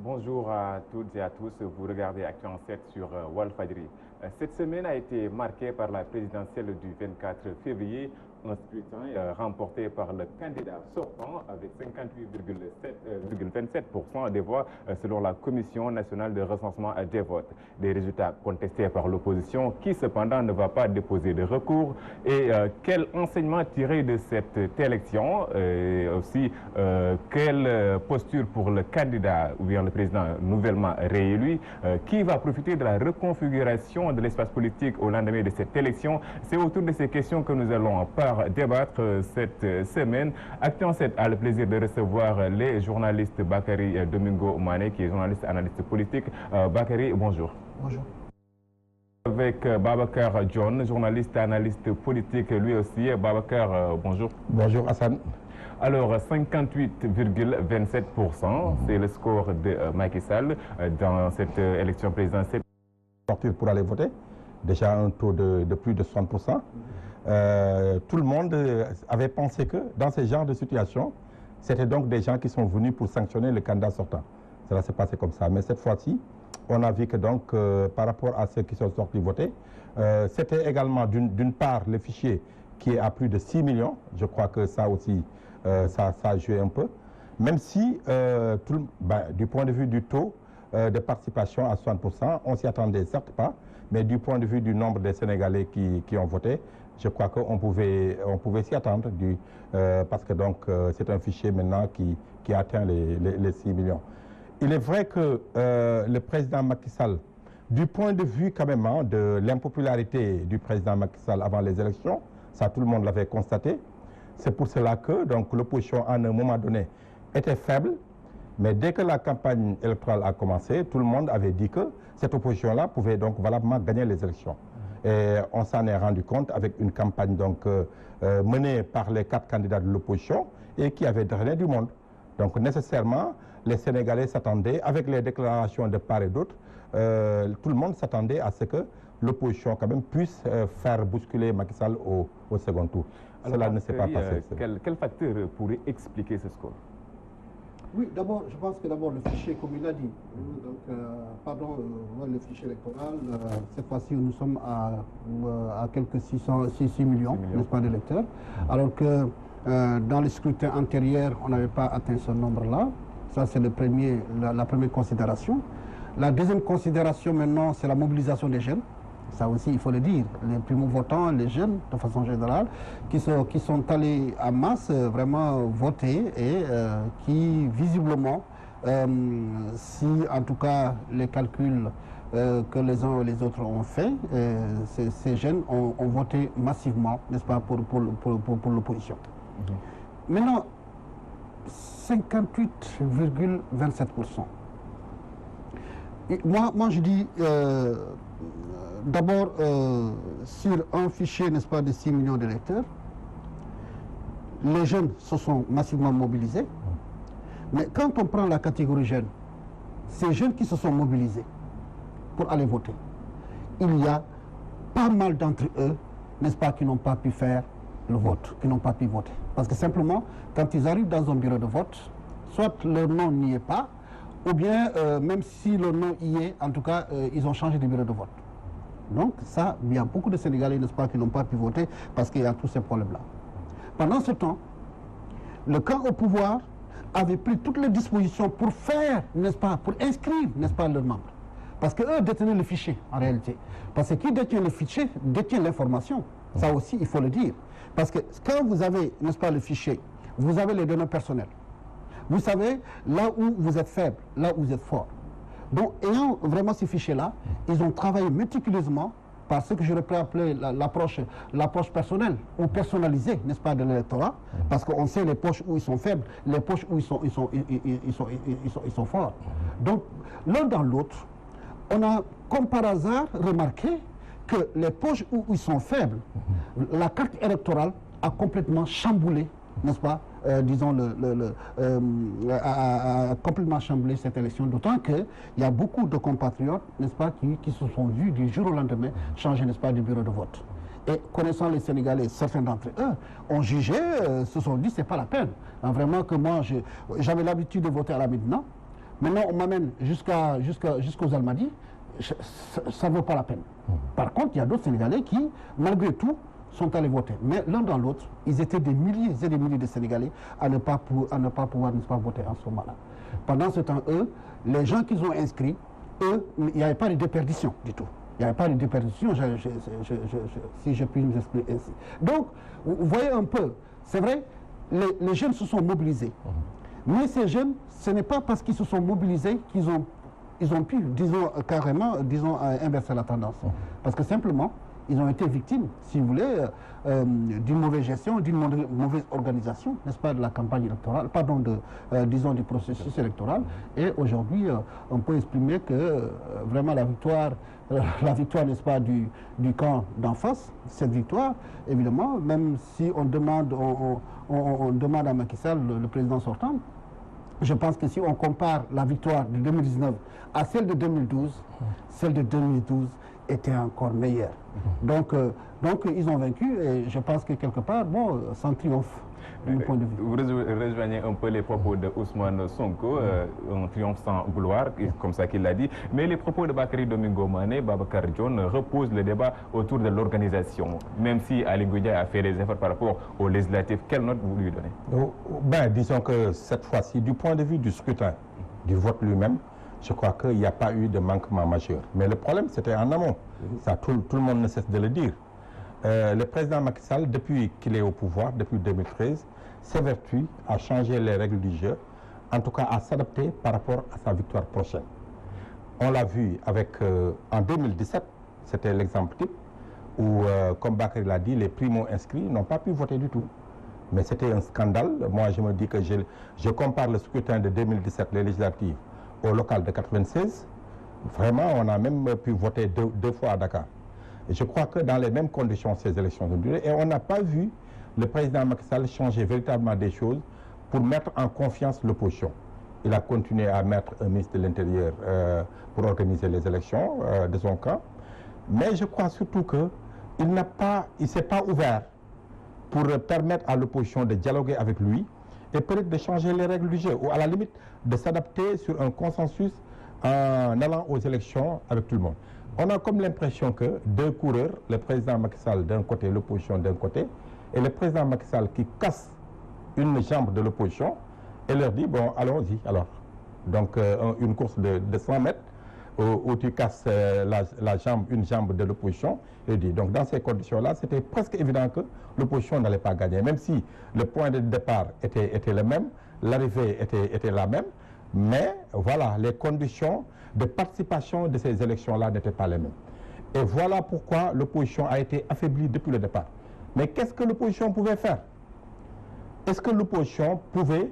Bonjour à toutes et à tous. Vous regardez Actu en 7 sur Walfadjri. Cette semaine a été marquée par la présidentielle du 24 février. Un scrutin remporté par le candidat sortant avec 58,27% des voix selon la Commission nationale de recensement des votes. Des résultats contestés par l'opposition qui cependant ne va pas déposer de recours. Et quel enseignement tirer de cette élection et aussi quelle posture pour le candidat ou bien le président nouvellement réélu qui va profiter de la reconfiguration de l'espace politique au lendemain de cette élection. C'est autour de ces questions que nous allons débattre cette semaine. Actu en 7 a le plaisir de recevoir les journalistes Bakary Domingo Mané, qui est journaliste analyste politique. Bakary, bonjour. Bonjour. Avec Babacar John, journaliste analyste politique, lui aussi. Babacar, bonjour. Bonjour Hassan. Alors, 58,27%, c'est le score de Macky Sall dans cette élection présidentielle. Sortir pour aller voter, déjà un taux de plus de 60%. Tout le monde avait pensé que dans ce genre de situation, c'était donc des gens qui sont venus pour sanctionner le candidat sortant. Cela s'est passé comme ça. Mais cette fois-ci, on a vu que donc par rapport à ceux qui sont sortis voter, c'était également d'une part le fichier qui est à plus de 6 millions. Je crois que ça aussi, ça a joué un peu. Même si, du point de vue du taux de participation à 60%, on s'y attendait certes pas, mais du point de vue du nombre de Sénégalais qui ont voté, je crois qu'on pouvait s'y attendre, parce que donc c'est un fichier maintenant qui atteint les 6 millions. Il est vrai que le président Macky Sall, du point de vue quand même de l'impopularité du président Macky Sall avant les élections, ça tout le monde l'avait constaté, c'est pour cela que donc l'opposition à un moment donné était faible, mais dès que la campagne électorale a commencé, tout le monde avait dit que cette opposition-là pouvait donc valablement gagner les élections. Et on s'en est rendu compte avec une campagne donc menée par les 4 candidats de l'opposition et qui avait drainé du monde. Donc nécessairement, les Sénégalais s'attendaient, avec les déclarations de part et d'autre, tout le monde s'attendait à ce que l'opposition quand même puisse faire bousculer Macky Sall au second tour. Alors, cela ne s'est pas passé. Quel facteur pourrait expliquer ce score? Oui, d'abord, je pense que d'abord le fichier, comme il a dit, donc, le fichier électoral, cette fois-ci nous sommes à quelques 6 millions, n'est-ce pas, d'électeurs, alors que dans les scrutins antérieurs, on n'avait pas atteint ce nombre-là. Ça, c'est la première considération. La deuxième considération maintenant, c'est la mobilisation des jeunes. Ça aussi, il faut le dire, les primo-votants, les jeunes, de façon générale, qui sont allés en masse vraiment voter et qui, visiblement, si en tout cas les calculs que les uns et les autres ont fait, ces jeunes ont voté massivement, n'est-ce pas, pour l'opposition. Maintenant, 58,27%. Moi, je dis... D'abord, sur un fichier, n'est-ce pas, de 6 millions d'électeurs, les jeunes se sont massivement mobilisés. Mais quand on prend la catégorie jeunes, ces jeunes qui se sont mobilisés pour aller voter, il y a pas mal d'entre eux, n'est-ce pas, qui n'ont pas pu faire le vote, qui n'ont pas pu voter. Parce que simplement, quand ils arrivent dans un bureau de vote, soit leur nom n'y est pas, ou bien, même si leur nom y est, en tout cas, ils ont changé de bureau de vote. Donc ça, il y a beaucoup de Sénégalais, n'est-ce pas, qui n'ont pas pu voter parce qu'il y a tous ces problèmes-là. Pendant ce temps, le camp au pouvoir avait pris toutes les dispositions pour faire, n'est-ce pas, pour inscrire, n'est-ce pas, leurs membres. Parce qu'eux détenaient le fichier, en réalité. Parce que qui détient le fichier, détient l'information. Ça aussi, il faut le dire. Parce que quand vous avez, n'est-ce pas, le fichier, vous avez les données personnelles. Vous savez là où vous êtes faible, là où vous êtes fort. Donc, ayant vraiment ces fichiers-là, ils ont travaillé méticuleusement par ce que je pourrais appeler l'approche personnelle ou personnalisée, n'est-ce pas, de l'électorat, parce qu'on sait les poches où ils sont faibles, les poches où ils sont forts. Donc, l'un dans l'autre, on a, comme par hasard, remarqué que les poches où ils sont faibles, la carte électorale a complètement chamboulé, n'est-ce pas, disons, a complètement chamboulé cette élection, d'autant qu'il y a beaucoup de compatriotes, n'est-ce pas, qui se sont vus du jour au lendemain changer, n'est-ce pas, du bureau de vote. Et connaissant les Sénégalais, certains d'entre eux ont jugé, se sont dit, c'est pas la peine. Vraiment que moi, j'avais l'habitude de voter à la Médina. maintenant on m'amène jusqu'aux Almadies, ça ne vaut pas la peine. Par contre, il y a d'autres Sénégalais qui, malgré tout, sont allés voter. Mais l'un dans l'autre, ils étaient des milliers et des milliers de Sénégalais à ne pas pouvoir voter en ce moment-là. Pendant ce temps, eux, les gens qu'ils ont inscrits, eux, il n'y avait pas de déperdition du tout. Il n'y avait pas de déperdition, si je puis nous expliquer ainsi. Donc, vous voyez un peu, c'est vrai, les jeunes se sont mobilisés. Mais ces jeunes, ce n'est pas parce qu'ils se sont mobilisés qu'ils ont pu, disons, carrément, inverser la tendance. Parce que simplement, ils ont été victimes, si vous voulez, d'une mauvaise gestion, d'une mauvaise organisation, n'est-ce pas, de la campagne électorale, pardon, disons, du processus électoral. Et aujourd'hui, on peut exprimer que vraiment la victoire, n'est-ce pas, du camp d'en face, cette victoire, évidemment, même si on demande à Macky Sall, le président sortant, je pense que si on compare la victoire de 2019 à celle de 2012, celle de 2012 était encore meilleure. Donc ils ont vaincu et je pense que quelque part, bon, sans triomphe. Point de vue. Vous rejoignez un peu les propos de Ousmane Sonko, un triomphe sans gloire, comme ça qu'il l'a dit. Mais les propos de Bakary Domingo Mané, Babacar John reposent le débat autour de l'organisation. Même si Ali Ngoudia a fait des efforts par rapport aux législatives, quelle note vous lui donnez? Disons que cette fois-ci, du point de vue du scrutin, du vote lui-même, je crois qu'il n'y a pas eu de manquement majeur. Mais le problème, c'était en amont. Ça, tout le monde ne cesse de le dire. Le président Macky Sall, depuis qu'il est au pouvoir, depuis 2013, s'évertue à changer les règles du jeu, en tout cas à s'adapter par rapport à sa victoire prochaine. On l'a vu avec, en 2017, c'était l'exemple type, où, comme Bakary l'a dit, les primo-inscrits n'ont pas pu voter du tout. Mais c'était un scandale. Moi, je me dis que je compare le scrutin de 2017, les législatives, au local de 96. Vraiment, on a même pu voter deux fois à Dakar. Et je crois que dans les mêmes conditions, ces élections ont duré. Et on n'a pas vu le président Macky Sall changer véritablement des choses pour mettre en confiance l'opposition. Il a continué à mettre un ministre de l'Intérieur pour organiser les élections de son camp. Mais je crois surtout qu'il ne s'est pas ouvert pour permettre à l'opposition de dialoguer avec lui et peut-être de changer les règles du jeu, ou à la limite de s'adapter sur un consensus en allant aux élections avec tout le monde. On a comme l'impression que deux coureurs, le président Macky Sall d'un côté, l'opposition d'un côté, et le président Macky Sall qui casse une jambe de l'opposition et leur dit, bon, allons-y alors. Donc une course de 100 mètres où tu casses une jambe de l'opposition. Et dit, donc dans ces conditions-là, c'était presque évident que l'opposition n'allait pas gagner, même si le point de départ était le même, l'arrivée était la même, mais voilà, les conditions de participation de ces élections-là n'étaient pas les mêmes. Et voilà pourquoi l'opposition a été affaiblie depuis le départ. Mais qu'est-ce que l'opposition pouvait faire? Est-ce que l'opposition pouvait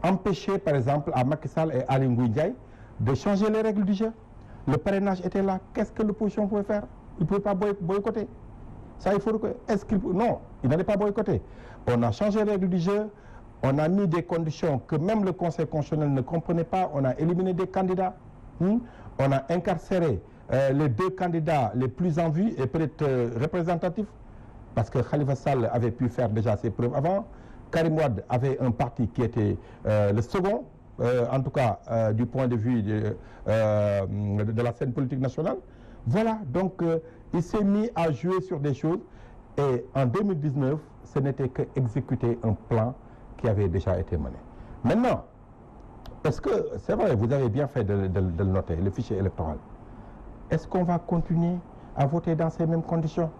empêcher, par exemple, à Macky Sall et Ali Ngoudia de changer les règles du jeu? Le parrainage était là. Qu'est-ce que l'opposition pouvait faire? Il ne pouvait pas boycotter. Ça, il faut que... Non, il n'allait pas boycotter. On a changé les règles du jeu. On a mis des conditions que même le Conseil constitutionnel ne comprenait pas. On a éliminé des candidats. On a incarcéré les deux candidats les plus en vue et peut-être représentatifs. Parce que Khalifa Sall avait pu faire déjà ses preuves avant. Karim Wade avait un parti qui était le second, en tout cas du point de vue de la scène politique nationale. Voilà, donc il s'est mis à jouer sur des choses. Et en 2019, ce n'était qu'exécuter un plan qui avait déjà été mené. Maintenant, est-ce que, c'est vrai, vous avez bien fait de le noter, le fichier électoral. Est-ce qu'on va continuer à voter dans ces mêmes conditions?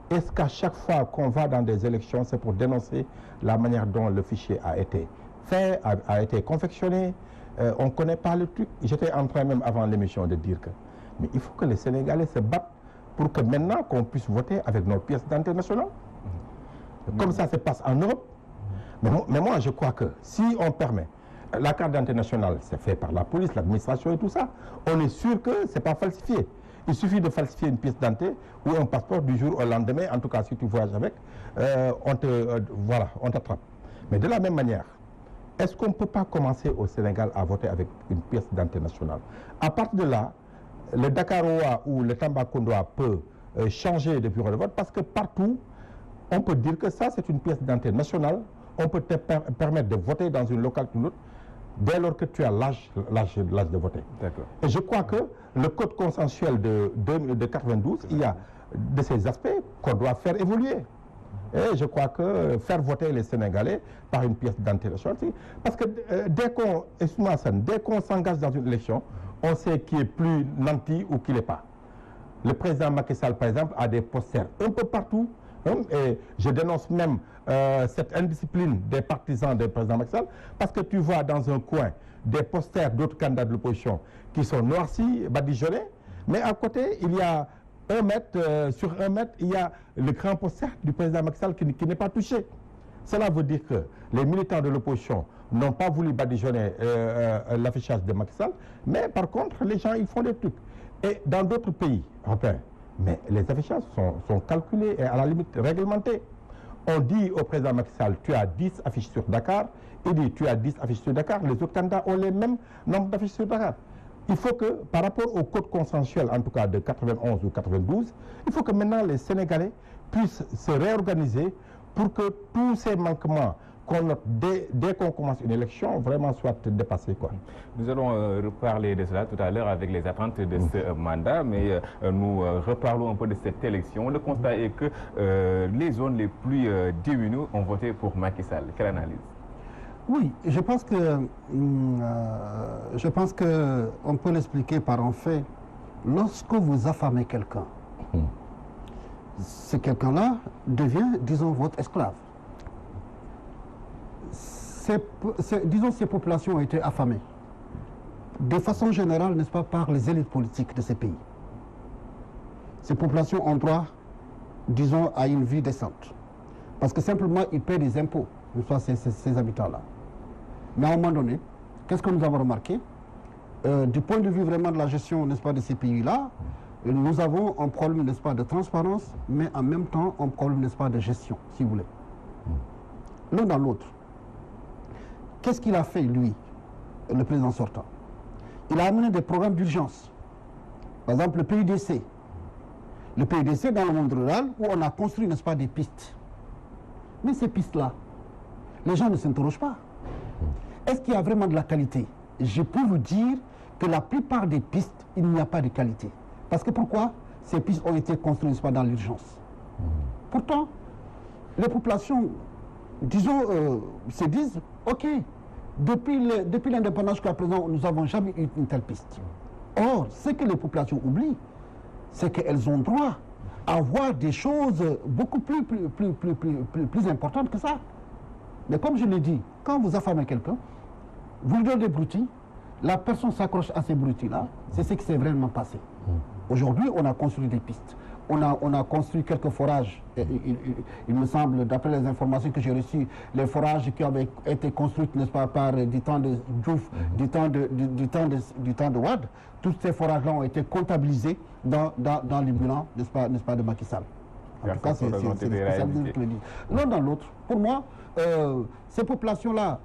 Est-ce qu'à chaque fois qu'on va dans des élections, c'est pour dénoncer la manière dont le fichier a été fait, a été confectionné? On ne connaît pas le truc. J'étais en train même avant l'émission de dire que mais il faut que les Sénégalais se battent pour que maintenant qu'on puisse voter avec nos pièces d'identité nationale. Comme ça se passe en Europe. Mais moi, je crois que si on permet, la carte d'identité nationale, c'est fait par la police, l'administration et tout ça, on est sûr que ce n'est pas falsifié. Il suffit de falsifier une pièce d'identité ou un passeport du jour au lendemain, en tout cas si tu voyages avec, on t'attrape. Mais de la même manière, est-ce qu'on ne peut pas commencer au Sénégal à voter avec une pièce d'identité nationale? À partir de là, le Dakarois ou le Tambacoundois peut changer de bureau de vote parce que partout, on peut dire que ça c'est une pièce d'identité nationale, on peut te permettre de voter dans une locale ou une autre dès lors que tu as l'âge de voter. Et je crois que le code consensuel de 92, il y a de ces aspects qu'on doit faire évoluer. Et je crois que faire voter les Sénégalais par une pièce d'identité, parce que dès qu'on s'engage dans une élection, on sait qui est plus nanti ou qui n'est pas. Le président Macky Sall, par exemple, a des posters un peu partout. Et je dénonce même cette indiscipline des partisans du président Macky Sall, parce que tu vois dans un coin des posters d'autres candidats de l'opposition qui sont noircis, badigeonnés, mais à côté, il y a 1 mètre, sur 1 mètre, il y a le grand poster du président Macky Sall qui n'est pas touché. Cela veut dire que les militants de l'opposition n'ont pas voulu badigeonner l'affichage de Macky Sall, mais par contre, les gens, ils font des trucs. Et dans d'autres pays européens, mais les affichages sont calculés et à la limite réglementés. On dit au président Macky Sall, tu as 10 affiches sur Dakar. Il dit, tu as 10 affiches sur Dakar. Les autres candidats ont les mêmes nombres d'affiches sur Dakar. Il faut que, par rapport au code consensuel, en tout cas de 91 ou 92, il faut que maintenant les Sénégalais puissent se réorganiser pour que tous ces manquements qu'on note dès qu'on commence une élection, vraiment soit dépassé, quoi. Nous allons reparler de cela tout à l'heure avec les attentes de ce mandat, mais nous reparlons un peu de cette élection. Le constat est que les zones les plus démunies ont voté pour Macky Sall. Quelle analyse? Oui, je pense que on peut l'expliquer par un fait. Lorsque vous affamez quelqu'un, ce quelqu'un-là devient, disons, votre esclave. Disons, ces populations ont été affamées, de façon générale, n'est-ce pas, par les élites politiques de ces pays. Ces populations ont droit, disons, à une vie décente. Parce que simplement, ils paient des impôts, n'est-ce pas, ces habitants-là. Mais à un moment donné, qu'est-ce que nous avons remarqué? Du point de vue vraiment de la gestion, n'est-ce pas, de ces pays-là, nous avons un problème, n'est-ce pas, de transparence, mais en même temps, un problème, n'est-ce pas, de gestion, si vous voulez. L'un dans l'autre. Qu'est-ce qu'il a fait, lui, le président sortant? Il a amené des programmes d'urgence. Par exemple, le PUDC. Le PUDC dans le monde rural, où on a construit, n'est-ce pas, des pistes. Mais ces pistes-là, les gens ne s'interrogent pas. Est-ce qu'il y a vraiment de la qualité? Je peux vous dire que la plupart des pistes, il n'y a pas de qualité. Parce que pourquoi? Ces pistes ont été construites, n'est-ce pas, dans l'urgence. Pourtant, les populations, disons, se disent, ok, depuis l'indépendance jusqu'à présent, nous n'avons jamais eu une telle piste. Or, ce que les populations oublient, c'est qu'elles ont droit à voir des choses beaucoup plus importantes que ça. Mais comme je l'ai dit, quand vous affamez quelqu'un, vous lui donnez des broutilles, la personne s'accroche à ces broutilles-là, c'est ce qui s'est vraiment passé. Aujourd'hui, on a construit des pistes. On a construit quelques forages. Il me semble, d'après les informations que j'ai reçues, les forages qui avaient été construits, n'est-ce pas, par du temps de Diouf, du temps de Wade, tous ces forages-là ont été comptabilisés dans les bilans, n'est-ce pas, de Macky Sall. En tout cas, c'est les spécialistes qui le disent. L'un dans l'autre, pour moi, ces populations-là,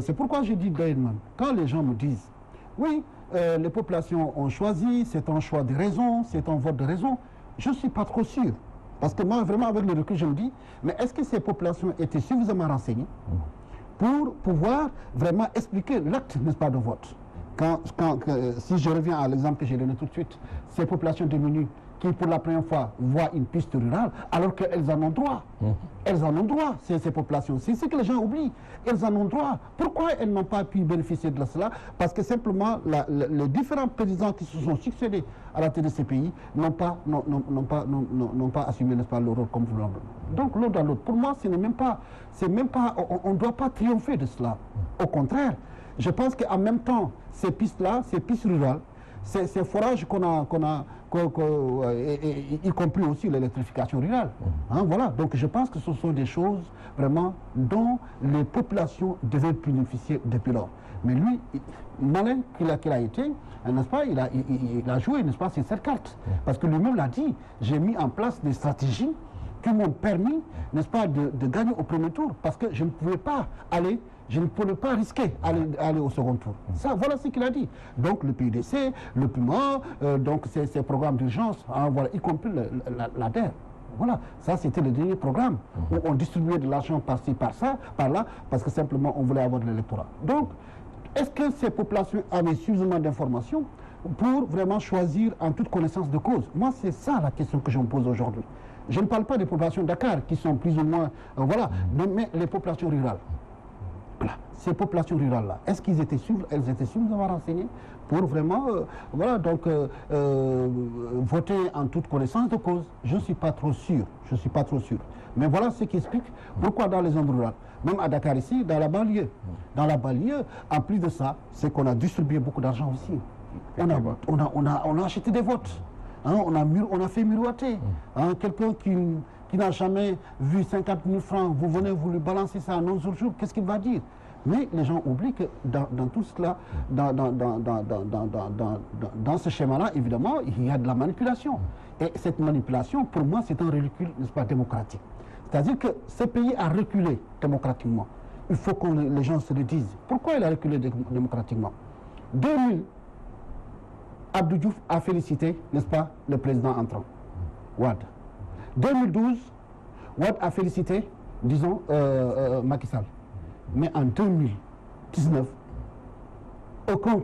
c'est pourquoi je dis Gaëlman, quand les gens me disent, oui, les populations ont choisi, c'est un choix de raison, c'est un vote de raison, je ne suis pas trop sûr. Parce que moi, vraiment, avec le recul, je me dis, mais est-ce que ces populations étaient suffisamment renseignées pour pouvoir vraiment expliquer l'acte, n'est-ce pas, de vote? Si je reviens à l'exemple que j'ai donné tout de suite, ces populations diminuent qui, pour la première fois, voient une piste rurale, alors qu'elles en ont droit. Elles en ont droit, ces populations. C'est ce que les gens oublient. Elles en ont droit. Pourquoi elles n'ont pas pu bénéficier de cela? Parce que simplement, les différents présidents qui se sont succédés à la tête de ces pays n'ont pas assumé, n'est-ce pas, leur rôle comme vous. Donc, l'un dans l'autre. Pour moi, ce n'est même pas, on ne doit pas triompher de cela. Au contraire, je pense qu'en même temps, ces pistes-là, ces pistes rurales, ces forages y compris aussi l'électrification rurale. Voilà. Donc je pense que ce sont des choses vraiment dont les populations devaient bénéficier depuis lors. Mais lui, malin qu'il a été, n'est-ce pas, il a joué, n'est-ce pas, sur cette carte. Parce que lui-même l'a dit, j'ai mis en place des stratégies qui m'ont permis, n'est-ce pas, de gagner au premier tour. Parce que je ne pouvais pas aller... Je ne pouvais pas risquer d'aller au second tour. Ça, voilà ce qu'il a dit. Donc le PUDC, le PUMA, donc ces programmes d'urgence, voilà, y compris l'ADER. Voilà, ça c'était le dernier programme où on distribuait de l'argent par-ci, par-là, parce que simplement on voulait avoir de l'électorat. Donc, est-ce que ces populations avaient suffisamment d'informations pour vraiment choisir en toute connaissance de cause? Moi, c'est ça la question que je me pose aujourd'hui. Je ne parle pas des populations de Dakar qui sont plus ou moins, voilà, mais les populations rurales. Voilà. Ces populations rurales-là, est-ce qu'elles étaient suffisamment renseignées pour vraiment, voilà, donc, voter en toute connaissance de cause? Je ne suis pas trop sûr, je ne suis pas trop sûr. Mais voilà ce qui explique pourquoi dans les zones rurales, même à Dakar ici, dans la banlieue, en plus de ça, c'est qu'on a distribué beaucoup d'argent aussi. On a acheté des votes. Hein, on a fait miroiter. Hein, quelqu'un qui n'a jamais vu 50 000 francs, vous venez, vous lui balancez ça en 11 jours, qu'est-ce qu'il va dire? Mais les gens oublient que dans tout cela, dans ce schéma-là, évidemment, il y a de la manipulation. Et cette manipulation, pour moi, c'est un recul, n'est-ce pas, démocratique. C'est-à-dire que ce pays a reculé démocratiquement. Il faut que les gens se le disent. Pourquoi il a reculé démocratiquement? 2000, Abdou Diouf a félicité, n'est-ce pas, le président entrant, Wade. 2012, Wade a félicité, disons, Macky Sall. Mais en 2019, aucun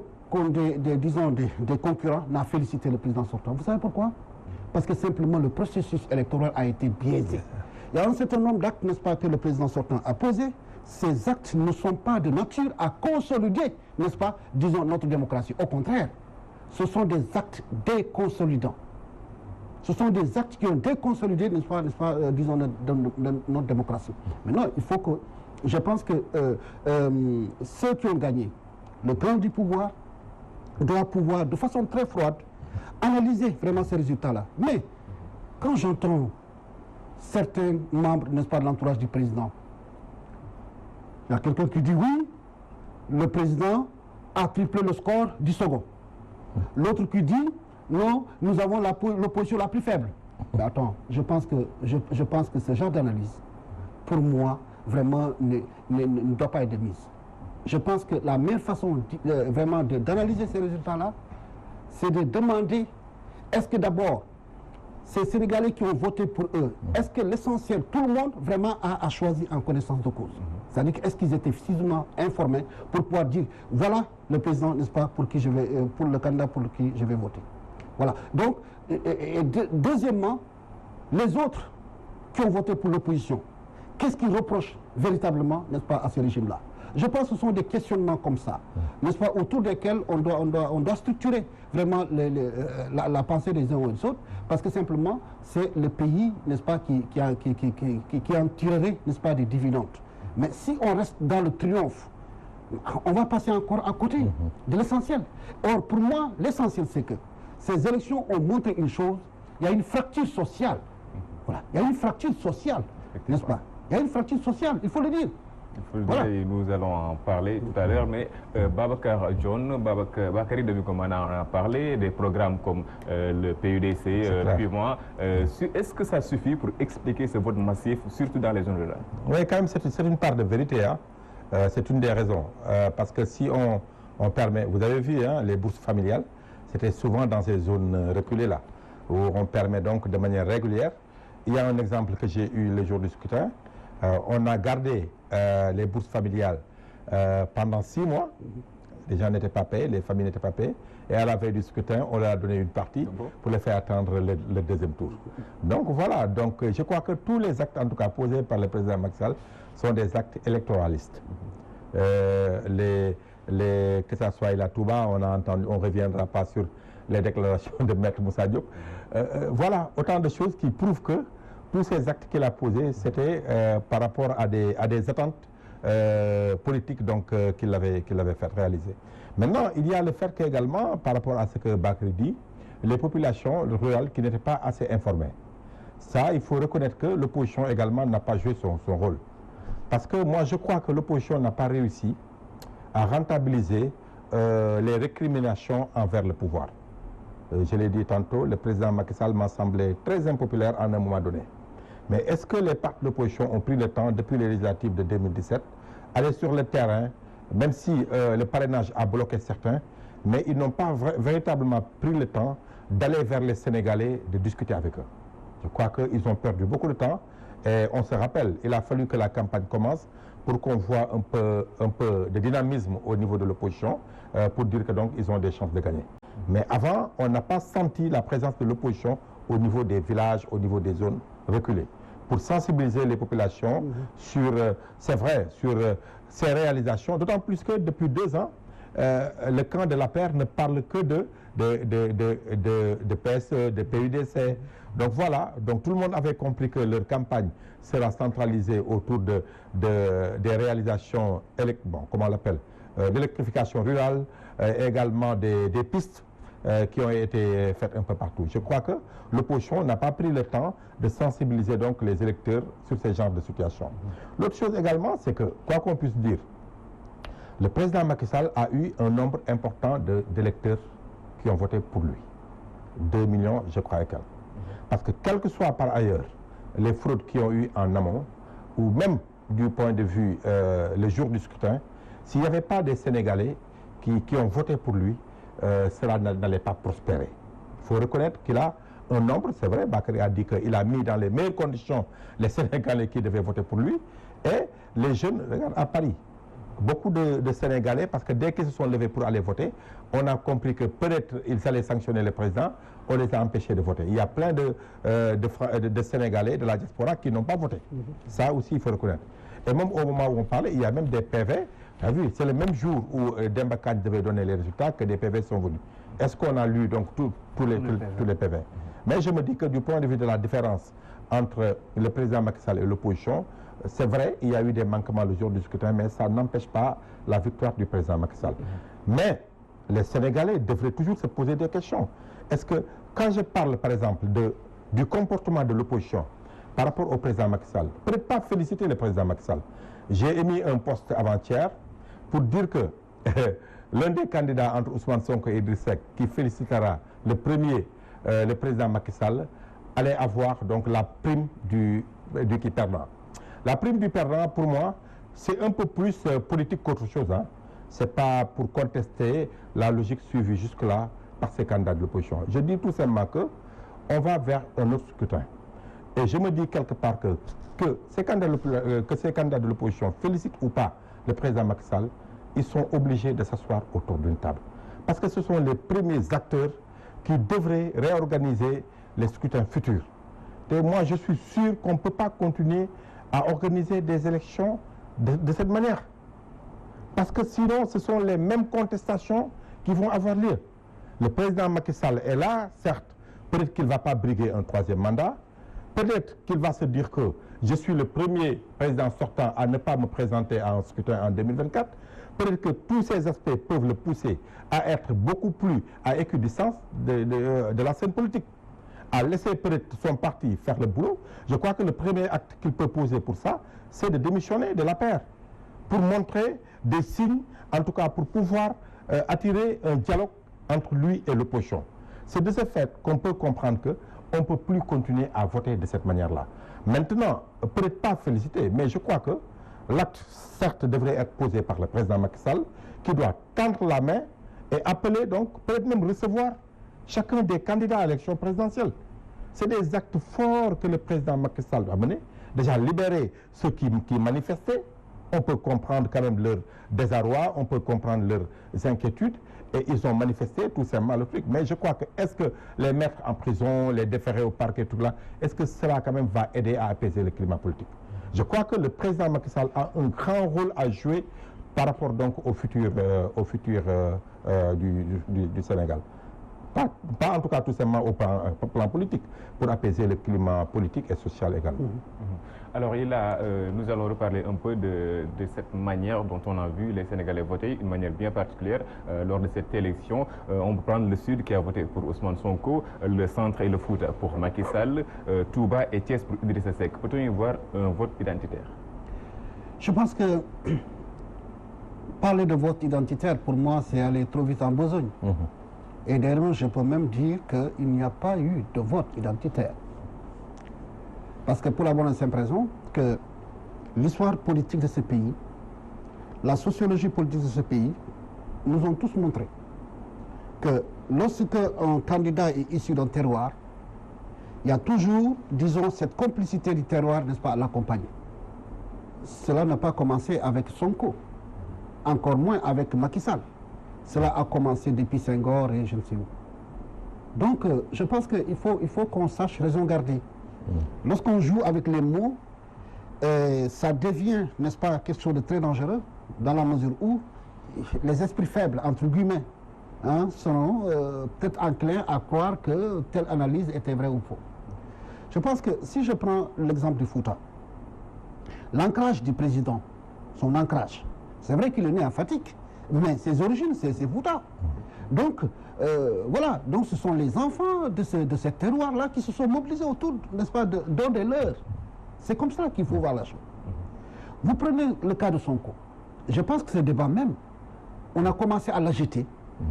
des concurrents n'a félicité le président sortant. Vous savez pourquoi? Parce que simplement le processus électoral a été biaisé. Il y a un certain nombre d'actes, n'est-ce pas, que le président sortant a posés. Ces actes ne sont pas de nature à consolider, n'est-ce pas, disons, notre démocratie. Au contraire, ce sont des actes déconsolidants. Ce sont des actes qui ont déconsolidé, n'est-ce pas, disons, notre démocratie. Maintenant, il faut que, je pense que ceux qui ont gagné le plan du pouvoir doivent pouvoir, de façon très froide, analyser vraiment ces résultats-là. Mais, quand j'entends certains membres, n'est-ce pas, de l'entourage du président, il y a quelqu'un qui dit oui, le président a triplé le score du second. L'autre qui dit non, nous avons l'opposition la plus faible. Mais attends, je pense que ce genre d'analyse, pour moi, vraiment ne doit pas être de mise. Je pense que la meilleure façon vraiment d'analyser ces résultats-là, c'est de demander, est-ce que d'abord, ces Sénégalais qui ont voté pour eux, est-ce que l'essentiel, tout le monde vraiment a choisi en connaissance de cause? C'est-à-dire, est-ce qu'ils étaient suffisamment informés pour pouvoir dire, voilà le président, n'est-ce pas, pour le candidat pour qui je vais voter. Voilà. Donc, deuxièmement, les autres qui ont voté pour l'opposition, qu'est-ce qu'ils reprochent véritablement, n'est-ce pas, à ce régime-là? Je pense que ce sont des questionnements comme ça, n'est-ce pas, autour desquels on doit structurer vraiment la pensée des uns et des autres, parce que simplement, c'est le pays, n'est-ce pas, qui en tirerait, n'est-ce pas, des dividendes. Mais si on reste dans le triomphe, on va passer encore à côté de l'essentiel. Or, pour moi, l'essentiel, c'est que ces élections ont montré une chose, il y a une fracture sociale. Voilà, il y a une fracture sociale, n'est-ce pas? Il y a une fracture sociale, il faut le dire. Voilà. Nous allons en parler tout à l'heure, mais Babacar John, Bakary Demikomana en a parlé, des programmes comme le PUDC, puis moi. Est-ce que ça suffit pour expliquer ce vote massif, surtout dans les zones rurales? Oui, quand même, c'est une part de vérité. Hein. C'est une des raisons. Parce que si on permet, vous avez vu, hein, les bourses familiales, c'était souvent dans ces zones reculées-là, où on permet donc de manière régulière. Il y a un exemple que j'ai eu le jour du scrutin. On a gardé les bourses familiales pendant 6 mois. Les gens n'étaient pas payés, les familles n'étaient pas payées. Et à la veille du scrutin, on leur a donné une partie pour les faire attendre le deuxième tour. Donc voilà, donc, je crois que tous les actes, en tout cas posés par le président Macky Sall, sont des actes électoralistes. Que ça soit la Touba, on a entendu, on ne reviendra pas sur les déclarations de Maître Moussa Diop. Voilà, autant de choses qui prouvent que tous ces actes qu'il a posés, c'était par rapport à des attentes politiques qu'il avait fait réaliser. Maintenant, il y a le fait qu'également, par rapport à ce que Bakary dit, les populations rurales qui n'étaient pas assez informées. Ça, il faut reconnaître que l'opposition également n'a pas joué son rôle. Parce que moi, je crois que l'opposition n'a pas réussi à rentabiliser les récriminations envers le pouvoir. Je l'ai dit tantôt, le président Macky Sall m'a semblé très impopulaire à un moment donné. Mais est-ce que les partis de l'opposition ont pris le temps, depuis les législatives de 2017, aller sur le terrain, même si le parrainage a bloqué certains, mais ils n'ont pas véritablement pris le temps d'aller vers les Sénégalais, de discuter avec eux. Je crois qu'ils ont perdu beaucoup de temps. Et on se rappelle, il a fallu que la campagne commence pour qu'on voit un peu de dynamisme au niveau de l'opposition, pour dire que donc ils ont des chances de gagner. Mais avant, on n'a pas senti la présence de l'opposition au niveau des villages, au niveau des zones reculées, pour sensibiliser les populations sur, c'est vrai, sur ces réalisations, d'autant plus que depuis 2 ans, le camp de l'APR ne parle que de PSE, de PUDC. Donc voilà, donc tout le monde avait compris que leur campagne sera centralisée autour des réalisations, comment on l'appelle, d'électrification rurale, également des pistes qui ont été faites un peu partout. Je crois que l'opposition n'a pas pris le temps de sensibiliser donc les électeurs sur ce genre de situation. L'autre chose également, c'est que, quoi qu'on puisse dire, le président Macky Sall a eu un nombre important d'électeurs qui ont voté pour lui. 2 millions, je crois, et quelques. Parce que, quel que soit par ailleurs les fraudes qui ont eu en amont, ou même du point de vue le jour du scrutin, s'il n'y avait pas des Sénégalais qui ont voté pour lui, cela n'allait pas prospérer. Il faut reconnaître qu'il a un nombre, c'est vrai, Bakary a dit qu'il a mis dans les meilleures conditions les Sénégalais qui devaient voter pour lui, et les jeunes, regarde, à Paris, beaucoup de Sénégalais, parce que dès qu'ils se sont levés pour aller voter, on a compris que peut-être ils allaient sanctionner le président, on les a empêchés de voter. Il y a plein de Sénégalais de la diaspora qui n'ont pas voté. Ça aussi, il faut reconnaître. Et même au moment où on parlait, il y a même des PV. Tu as vu, c'est le même jour où Demba Kane devait donner les résultats que des PV sont venus. Est-ce qu'on a lu donc tous les PV? Mais je me dis que du point de vue de la différence entre le président Macky Sall et l'opposition, c'est vrai, il y a eu des manquements le jour du scrutin, mais ça n'empêche pas la victoire du président Macky Sall. Mais les Sénégalais devraient toujours se poser des questions. Est-ce que, quand je parle par exemple du comportement de l'opposition par rapport au président Macky Sall, peut-être pas féliciter le président Macky Sall. J'ai émis un post avant-hier pour dire que l'un des candidats entre Ousmane Sonko et Idriss Seck qui félicitera le président Macky Sall allait avoir donc la prime du qui perdant. La prime du perdant, pour moi, c'est un peu plus politique qu'autre chose. Hein. Ce n'est pas pour contester la logique suivie jusque-là par ces candidats de l'opposition. Je dis tout simplement qu'on va vers un autre scrutin. Et je me dis quelque part que ces candidats de l'opposition félicitent ou pas le président Macky Sall, ils sont obligés de s'asseoir autour d'une table. Parce que ce sont les premiers acteurs qui devraient réorganiser les scrutins futurs. Et moi, je suis sûr qu'on ne peut pas continuer à organiser des élections de cette manière. Parce que sinon, ce sont les mêmes contestations qui vont avoir lieu. Le président Macky Sall est là, certes, peut-être qu'il ne va pas briguer un 3e mandat, peut-être qu'il va se dire que je suis le premier président sortant à ne pas me présenter à un scrutin en 2024, peut-être que tous ces aspects peuvent le pousser à être beaucoup plus à équidistance de la scène politique, à laisser peut-être son parti faire le boulot. Je crois que le premier acte qu'il peut poser pour ça, c'est de démissionner de l'APR, pour montrer des signes, en tout cas pour pouvoir attirer un dialogue entre lui et l'opposition. C'est de ce fait qu'on peut comprendre qu'on ne peut plus continuer à voter de cette manière-là. Maintenant, peut-être pas féliciter, mais je crois que l'acte, certes, devrait être posé par le président Macky Sall, qui doit tendre la main et appeler donc, peut-être même recevoir chacun des candidats à l'élection présidentielle. C'est des actes forts que le président Macky Sall a menés. Déjà libérer ceux qui manifestaient. On peut comprendre quand même leur désarroi, on peut comprendre leurs inquiétudes. Et ils ont manifesté tout simplement le truc. Mais je crois que, est-ce que les mettre en prison, les déférer au parquet, tout là, est-ce que cela quand même va aider à apaiser le climat politique? Je crois que le président Macky Sall a un grand rôle à jouer par rapport donc au futur du Sénégal. Pas en tout cas tout simplement au plan politique, pour apaiser le climat politique et social également. Alors nous allons reparler un peu de cette manière dont on a vu les Sénégalais voter, une manière bien particulière lors de cette élection. On peut prendre le Sud qui a voté pour Ousmane Sonko, le Centre et le Fouta pour Macky Sall, Touba et Thiès pour Idrissa Seck. Peut-on y voir un vote identitaire? Je pense que parler de vote identitaire, pour moi, c'est aller trop vite en besogne. Et d'ailleurs, je peux même dire qu'il n'y a pas eu de vote identitaire. Parce que pour la bonne et simple raison que l'histoire politique de ce pays, la sociologie politique de ce pays, nous ont tous montré que lorsque un candidat est issu d'un terroir, il y a toujours, disons, cette complicité du terroir, n'est-ce pas, à l'accompagner. cela n'a pas commencé avec Sonko, encore moins avec Macky Sall. Cela a commencé depuis Senghor et je ne sais où. Donc, je pense qu'il faut qu'on sache raison garder. Lorsqu'on joue avec les mots, ça devient, n'est-ce pas, quelque chose de très dangereux, dans la mesure où les esprits faibles, entre guillemets, hein, sont peut-être enclins à croire que telle analyse était vraie ou faux. Je pense que si je prends l'exemple du Fouta, l'ancrage du président, son ancrage, c'est vrai qu'il est né à Fatick, mais ses origines, c'est Fouta. Donc, voilà, donc ce sont les enfants de ce terroir-là qui se sont mobilisés autour, n'est-ce pas, d'un des leurs. C'est comme ça qu'il faut voir la chose. Vous prenez le cas de Sonko. Je pense que ce débat même, on a commencé à l'agiter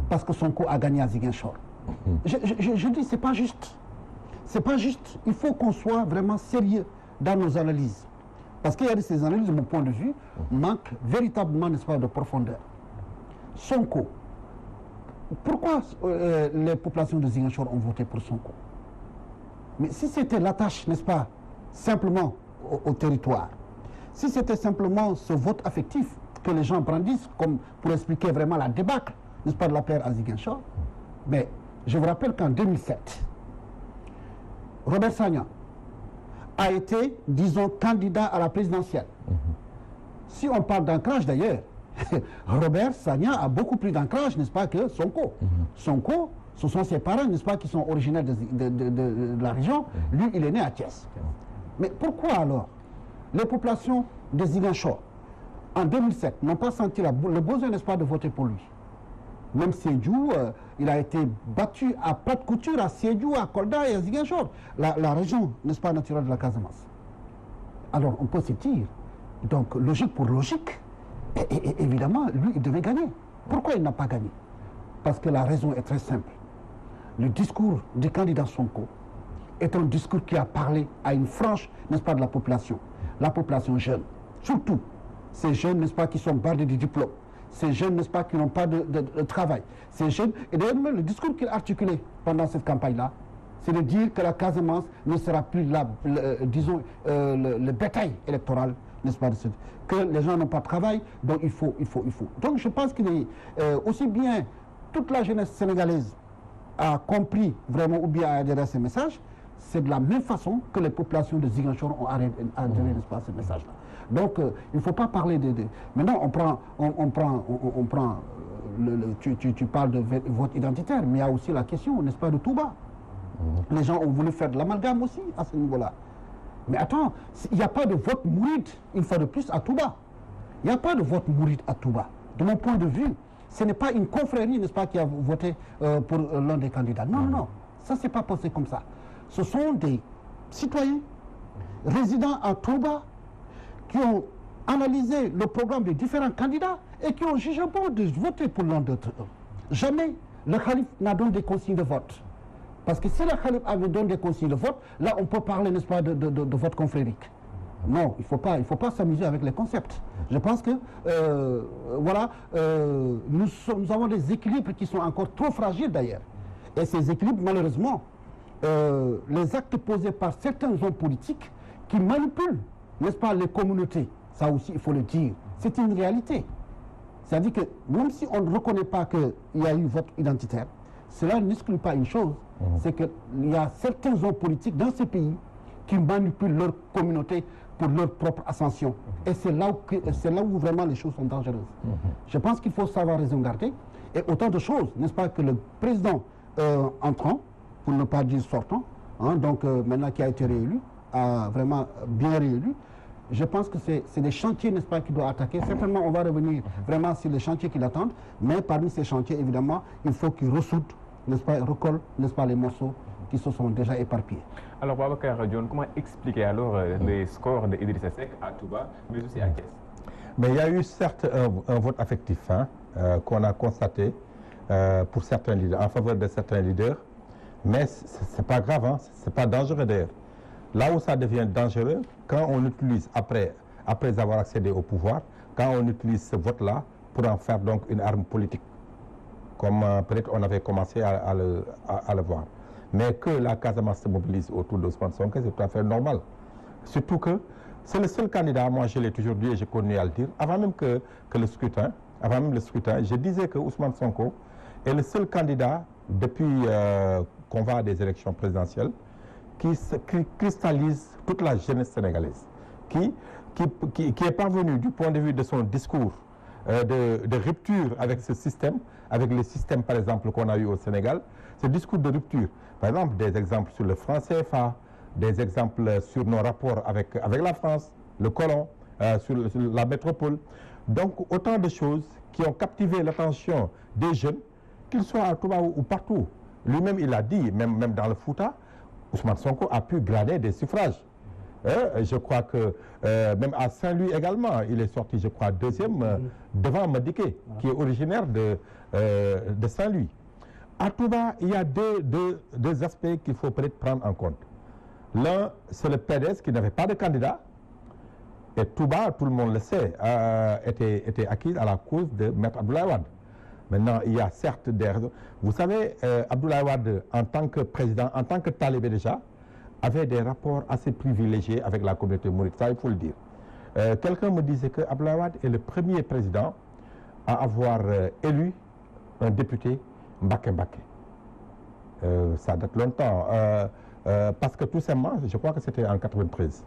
parce que Sonko a gagné à Ziguinchor. Je dis, c'est pas juste. C'est pas juste. Il faut qu'on soit vraiment sérieux dans nos analyses. Parce qu'il y a de ces analyses, de mon point de vue, manquent véritablement, n'est-ce pas, de profondeur. Sonko. Pourquoi les populations de Ziguinchor ont voté pour Sonko? Mais si c'était l'attache, n'est-ce pas, simplement au territoire, si c'était simplement ce vote affectif que les gens brandissent comme pour expliquer vraiment la débâcle, n'est-ce pas, de la paire à Ziguinchor, mais je vous rappelle qu'en 2007, Robert Sagna a été, disons, candidat à la présidentielle. Si on parle d'ancrage d'ailleurs, Robert Sagna a beaucoup plus d'ancrage, n'est-ce pas, que Sonko. Sonko, ce sont ses parents, n'est-ce pas, qui sont originaires de la région. Lui, il est né à Thiès. Mais pourquoi alors les populations de Ziguinchor, en 2007, n'ont pas senti le besoin, n'est-ce pas, de voter pour lui? Même Sédhiou, il a été battu à plate couture à Sédhiou, à Kolda et à Ziguinchor, la région, n'est-ce pas, naturelle de la Casamance. Alors, on peut se dire, donc, logique pour logique, et évidemment, lui, il devait gagner. Pourquoi il n'a pas gagné? Parce que la raison est très simple. Le discours du candidat Sonko est un discours qui a parlé à une frange, n'est-ce pas, de la population jeune. Surtout, ces jeunes, n'est-ce pas, qui sont bardés de diplômes. Ces jeunes, n'est-ce pas, qui n'ont pas de travail. Ces jeunes, et d'ailleurs, le discours qu'il a articulé pendant cette campagne-là, c'est de dire que la Casamance ne sera plus, disons, le bétail électoral, n'est-ce pas, que les gens n'ont pas de travail, donc il faut. Donc je pense qu'il est aussi bien toute la jeunesse sénégalaise a compris vraiment ou bien a adhéré à ces messages, c'est de la même façon que les populations de Ziguinchor ont adhéré, n'est-ce pas, à ces messages-là. Donc il ne faut pas parler de... Maintenant on prend tu parles de vote identitaire, mais il y a aussi la question, n'est-ce pas, de Touba. Les gens ont voulu faire de l'amalgame aussi à ce niveau-là. Mais attends, il n'y a pas de vote mouride, une fois de plus, à Touba. Il n'y a pas de vote mouride à Touba. De mon point de vue, ce n'est pas une confrérie, n'est-ce pas, qui a voté pour l'un des candidats. Non, non, ça, c'est pas passé comme ça. Ce sont des citoyens résidant à Touba qui ont analysé le programme des différents candidats et qui ont jugé bon de voter pour l'un d'entre eux. Jamais le calife n'a donné des consignes de vote. Parce que si le calife avait donné des consignes de vote, là on peut parler, n'est-ce pas, de vote confrérique. Non, il ne faut pas s'amuser avec les concepts. Je pense que, voilà, nous avons des équilibres qui sont encore trop fragiles d'ailleurs. Et ces équilibres, malheureusement, les actes posés par certains hommes politiques qui manipulent, n'est-ce pas, les communautés, ça aussi il faut le dire, c'est une réalité. C'est-à-dire que même si on ne reconnaît pas qu'il y a eu vote identitaire, cela n'exclut pas une chose, c'est qu'il y a certains hommes politiques dans ce pays qui manipulent leur communauté pour leur propre ascension. Et c'est là où vraiment les choses sont dangereuses. Je pense qu'il faut savoir raison garder. Et autant de choses, n'est-ce pas, que le président entrant, pour ne pas dire sortant, hein, donc maintenant qui a été réélu, a vraiment bien réélu, je pense que c'est des chantiers, n'est-ce pas, qu'il doit attaquer. Certainement, on va revenir vraiment sur les chantiers qui l'attendent, mais parmi ces chantiers, évidemment, il faut qu'il ressoude, n'est-ce pas, recolle, n'est-ce pas, les morceaux qui se sont déjà éparpillés. Alors, Babacar Dione, comment expliquer alors les scores d'Idrissa Seck à Touba, mais aussi à Thiès? Mais il y a eu certes un vote affectif hein, qu'on a constaté pour certains leaders, en faveur de certains leaders, mais c'est pas grave, hein, c'est pas dangereux d'ailleurs. Là où ça devient dangereux, quand on utilise, après avoir accédé au pouvoir, quand on utilise ce vote-là pour en faire donc une arme politique, comme peut-être on avait commencé à le voir. Mais que la Casamance se mobilise autour d'Ousmane Sonko, c'est tout à fait normal. Surtout que C'est le seul candidat, moi je l'ai toujours dit et je continue à le dire, avant même que le scrutin, je disais que Ousmane Sonko est le seul candidat depuis qu'on va à des élections présidentielles qui cristallise toute la jeunesse sénégalaise, qui est parvenu du point de vue de son discours de rupture avec ce système, avec les systèmes par exemple qu'on a eu au Sénégal, ce discours de rupture, par exemple des exemples sur le franc CFA, des exemples sur nos rapports avec la France, le colon, sur la métropole. Donc autant de choses qui ont captivé l'attention des jeunes, qu'ils soient à Touba ou partout. Lui-même il a dit, même dans le Fouta, Ousmane Sonko a pu glaner des suffrages. Je crois que même à Saint-Louis également, il est sorti, je crois, deuxième devant Madické, qui est originaire de Saint-Louis. À Touba, il y a deux aspects qu'il faut peut-être prendre en compte. L'un, c'est le PDS qui n'avait pas de candidat. Et Touba, tout le monde le sait, était acquise à la cause de Maître Abdoulaye Wade. Maintenant, il y a certes des raisons. Vous savez, Abdoulaye Wade, en tant que président, en tant que talibé déjà, avait des rapports assez privilégiés avec la communauté mouride, ça il faut le dire. Quelqu'un me disait que Abdoulaye Wade est le premier président à avoir élu un député Mbacké. Ça date longtemps. Parce que tout simplement, je crois que c'était en 93.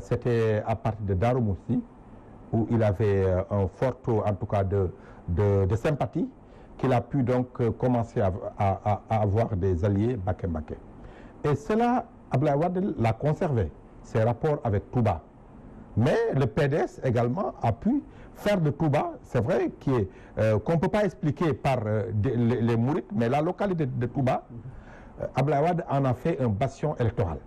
C'était à partir de Darou Moussi, où il avait un fort taux, en tout cas, de sympathie, qu'il a pu donc commencer à avoir des alliés Mbacké. Et cela, Abdoulaye Wade l'a conservé, ses rapports avec Touba. Mais le PDS également a pu faire de Touba, c'est vrai, qu'on ne peut pas expliquer par les Mourides, mais la localité de Touba, Abdoulaye Wade en a fait un bastion électoral.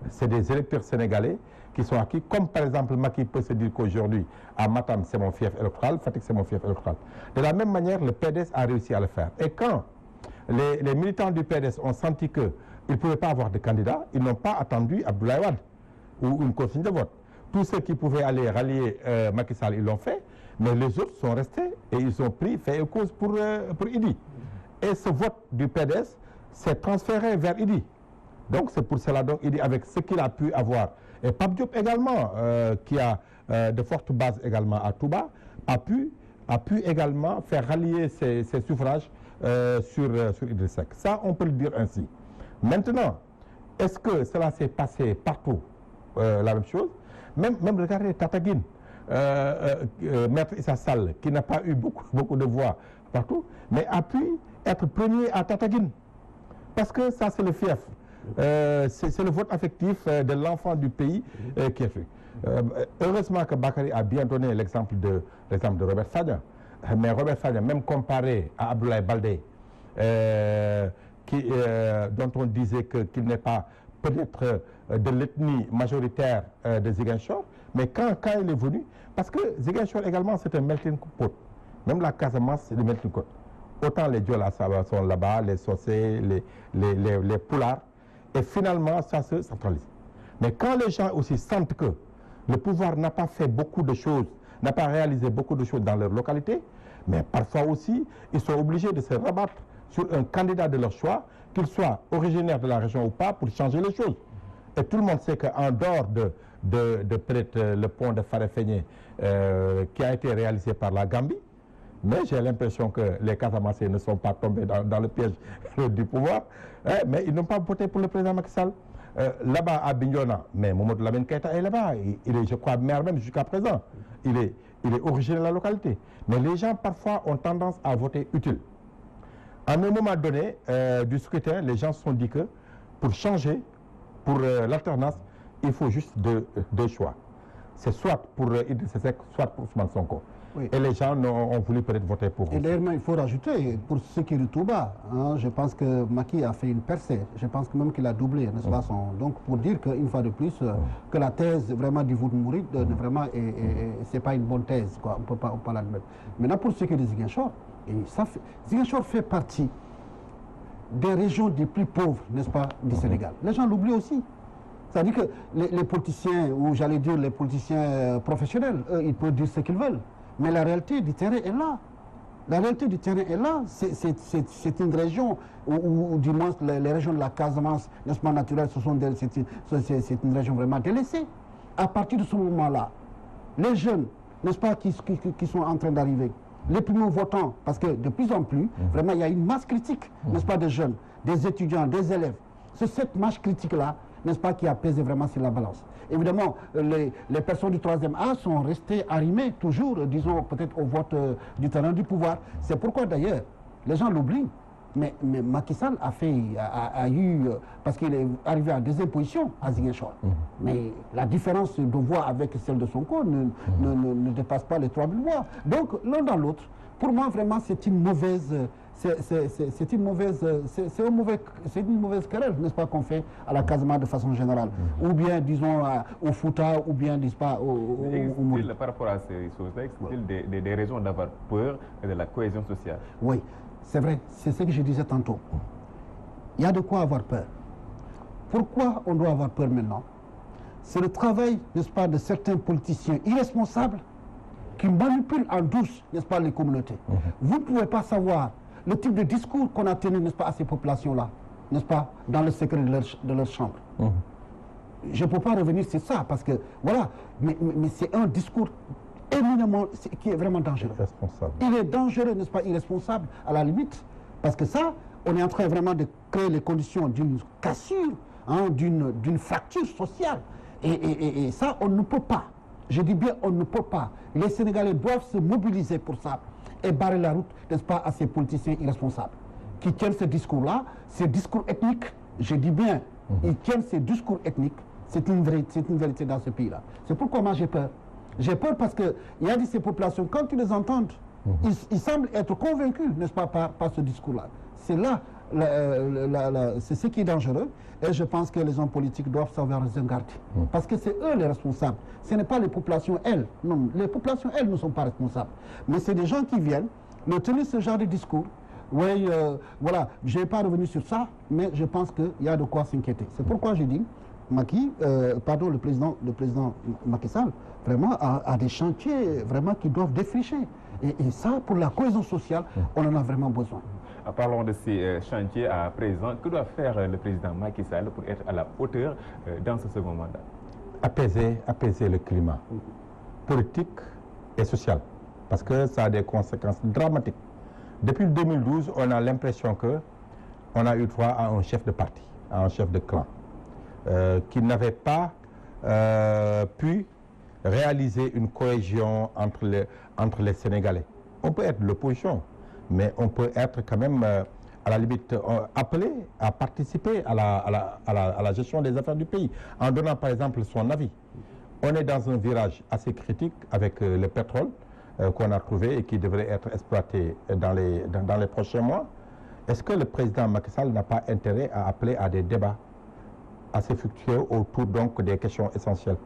C'est des électeurs sénégalais qui sont acquis, comme par exemple Macky peut se dire qu'aujourd'hui, à Matam, c'est mon fief électoral, Fatick, c'est mon fief électoral. De la même manière, le PDS a réussi à le faire. Et quand les militants du PDS ont senti qu'ils ne pouvaient pas avoir de candidat, ils n'ont pas attendu Abdoulaye Wade ou une consigne de vote. Tous ceux qui pouvaient aller rallier Macky Sall, ils l'ont fait, mais les autres sont restés et ils ont fait une cause pour Idi. Et ce vote du PDS s'est transféré vers Idi. Donc c'est pour cela, donc Idi, avec ce qu'il a pu avoir, et Pape Diop également, qui a de fortes bases également à Touba, a pu également faire rallier ses suffrages sur Idriss Seck. Ça, on peut le dire ainsi. Maintenant, est-ce que cela s'est passé partout la même chose? Même regardez Tataguine, Maître Issa Sall, qui n'a pas eu beaucoup de voix partout, mais a pu être premier à Tataguine. Parce que ça, c'est le fief. C'est le vote affectif de l'enfant du pays qui est fait. Heureusement que Bakary a bien donné l'exemple de Robert Sagna. Mais Robert Sagna, même comparé à Abdoulaye Baldé, dont on disait qu'il n'est pas peut-être de l'ethnie majoritaire de Ziguinchor, mais quand il est venu, parce que Ziguinchor également c'est un melting pot, même la Casamance c'est le melting pot. Autant les Diola sont là-bas, les Sossé, les Poulards, et finalement ça se centralise. Mais quand les gens aussi sentent que le pouvoir n'a pas fait beaucoup de choses, n'a pas réalisé beaucoup de choses dans leur localité, mais parfois aussi ils sont obligés de se rabattre sur un candidat de leur choix, qu'il soit originaire de la région ou pas, pour changer les choses. Et tout le monde sait qu'en dehors de peut-être le pont de Farefenni qui a été réalisé par la Gambie, mais j'ai l'impression que les Casamassés ne sont pas tombés dans le piège du pouvoir, mais ils n'ont pas voté pour le président Macky Sall. Là-bas à Bignona, mais Mamadou Lamine Keïta est là-bas, il est, je crois, maire même jusqu'à présent. Il est originaire de la localité. Mais les gens parfois ont tendance à voter utile. À un moment donné du scrutin, les gens se sont dit que pour changer, pour l'alternance, il faut juste deux choix. C'est soit pour Idriss Seck, soit pour Ousmane Sonko. Oui. Et les gens ont voulu peut-être voter pour. Et d'ailleurs, il faut rajouter, pour ce qui est de Touba, hein, je pense que Macky a fait une percée. Je pense que même qu'il a doublé, n'est-ce pas, donc pour dire qu'une fois de plus, que la thèse vraiment du vote mouride, vraiment, c'est pas une bonne thèse, quoi. On peut pas l'admettre. Maintenant, pour ce qui est de Ziguinchor, Ziguinchor fait partie des régions les plus pauvres, n'est-ce pas, du Sénégal. Les gens l'oublient aussi. C'est-à-dire que les politiciens, ou j'allais dire les politiciens professionnels, eux, ils peuvent dire ce qu'ils veulent. Mais la réalité du terrain est là. La réalité du terrain est là. C'est une région où du moins, les régions de la Casamance, n'est-ce pas, naturelle, c'est une région vraiment délaissée. à partir de ce moment-là, les jeunes, n'est-ce pas, qui sont en train d'arriver, les primo-votants, parce que de plus en plus, vraiment, il y a une masse critique, n'est-ce pas, des jeunes, des étudiants, des élèves. C'est cette masse critique-là, n'est-ce pas, qui a pesé vraiment sur la balance. Évidemment, les personnes du 3e âge sont restées arrimées, toujours, disons, peut-être au vote du terrain du pouvoir. C'est pourquoi, d'ailleurs, les gens l'oublient. Mais Macky Sall a eu, parce qu'il est arrivé à deuxième position à Ziguinchor. Mais la différence de voix avec celle de Sonko ne dépasse pas les 3000 voix. Donc, l'un dans l'autre, pour moi, vraiment, c'est une mauvaise... C'est une mauvaise querelle, n'est-ce pas, qu'on fait à la Casamance de façon générale. Ou bien, disons, au Fouta, ou bien, n'est-ce pas, au Mali. Par rapport à ces choses-là, existe-t-il des raisons d'avoir peur de la cohésion sociale? Oui, c'est vrai, c'est ce que je disais tantôt. Il y a de quoi avoir peur. Pourquoi on doit avoir peur maintenant? C'est le travail, n'est-ce pas, de certains politiciens irresponsables qui manipulent en douce, n'est-ce pas, les communautés. Vous ne pouvez pas savoir le type de discours qu'on a tenu, n'est-ce pas, à ces populations-là, n'est-ce pas, dans le secret de leur chambre. Je ne peux pas revenir sur ça, parce que, voilà, mais c'est un discours éminemment, qui est vraiment dangereux. Il est dangereux, n'est-ce pas, irresponsable, à la limite, parce que ça, on est en train vraiment de créer les conditions d'une cassure, hein, d'une fracture sociale. Et ça, on ne peut pas. Je dis bien, on ne peut pas. Les Sénégalais doivent se mobiliser pour ça et barrer la route, n'est-ce pas, à ces politiciens irresponsables qui tiennent ce discours-là, ces discours ethniques. Je dis bien, ils tiennent ces discours ethniques. C'est une vérité dans ce pays-là. C'est pourquoi moi j'ai peur. J'ai peur parce qu'il y a de ces populations, quand tu les entends, ils semblent être convaincus, n'est-ce pas, par ce discours-là. C'est là, c'est ce qui est dangereux. Et je pense que les hommes politiques doivent savoir les garder. Parce que c'est eux les responsables. Ce n'est pas les populations, elles. Non, les populations, elles, ne sont pas responsables. Mais c'est des gens qui viennent leur tenir ce genre de discours. Oui, voilà, je ne vais pas revenir sur ça, mais je pense qu'il y a de quoi s'inquiéter. C'est pourquoi j'ai dit, le président Macky Sall, vraiment, a des chantiers vraiment qui doivent défricher. Et ça, pour la cohésion sociale, on en a vraiment besoin. Parlons de ces chantiers à présent. Que doit faire le président Macky Sall pour être à la hauteur dans ce second mandat? Apaiser le climat politique et social, parce que ça a des conséquences dramatiques. Depuis 2012, on a l'impression qu'on a eu droit à un chef de parti, à un chef de clan, qui n'avait pas pu réaliser une cohésion entre les Sénégalais. On peut être l'opposition, mais on peut être quand même, à la limite, appelé à participer à la gestion des affaires du pays, en donnant par exemple son avis. On est dans un virage assez critique avec le pétrole qu'on a trouvé et qui devrait être exploité dans les prochains mois. Est-ce que le président Macky Sall n'a pas intérêt à appeler à des débats assez fructueux autour donc des questions essentielles,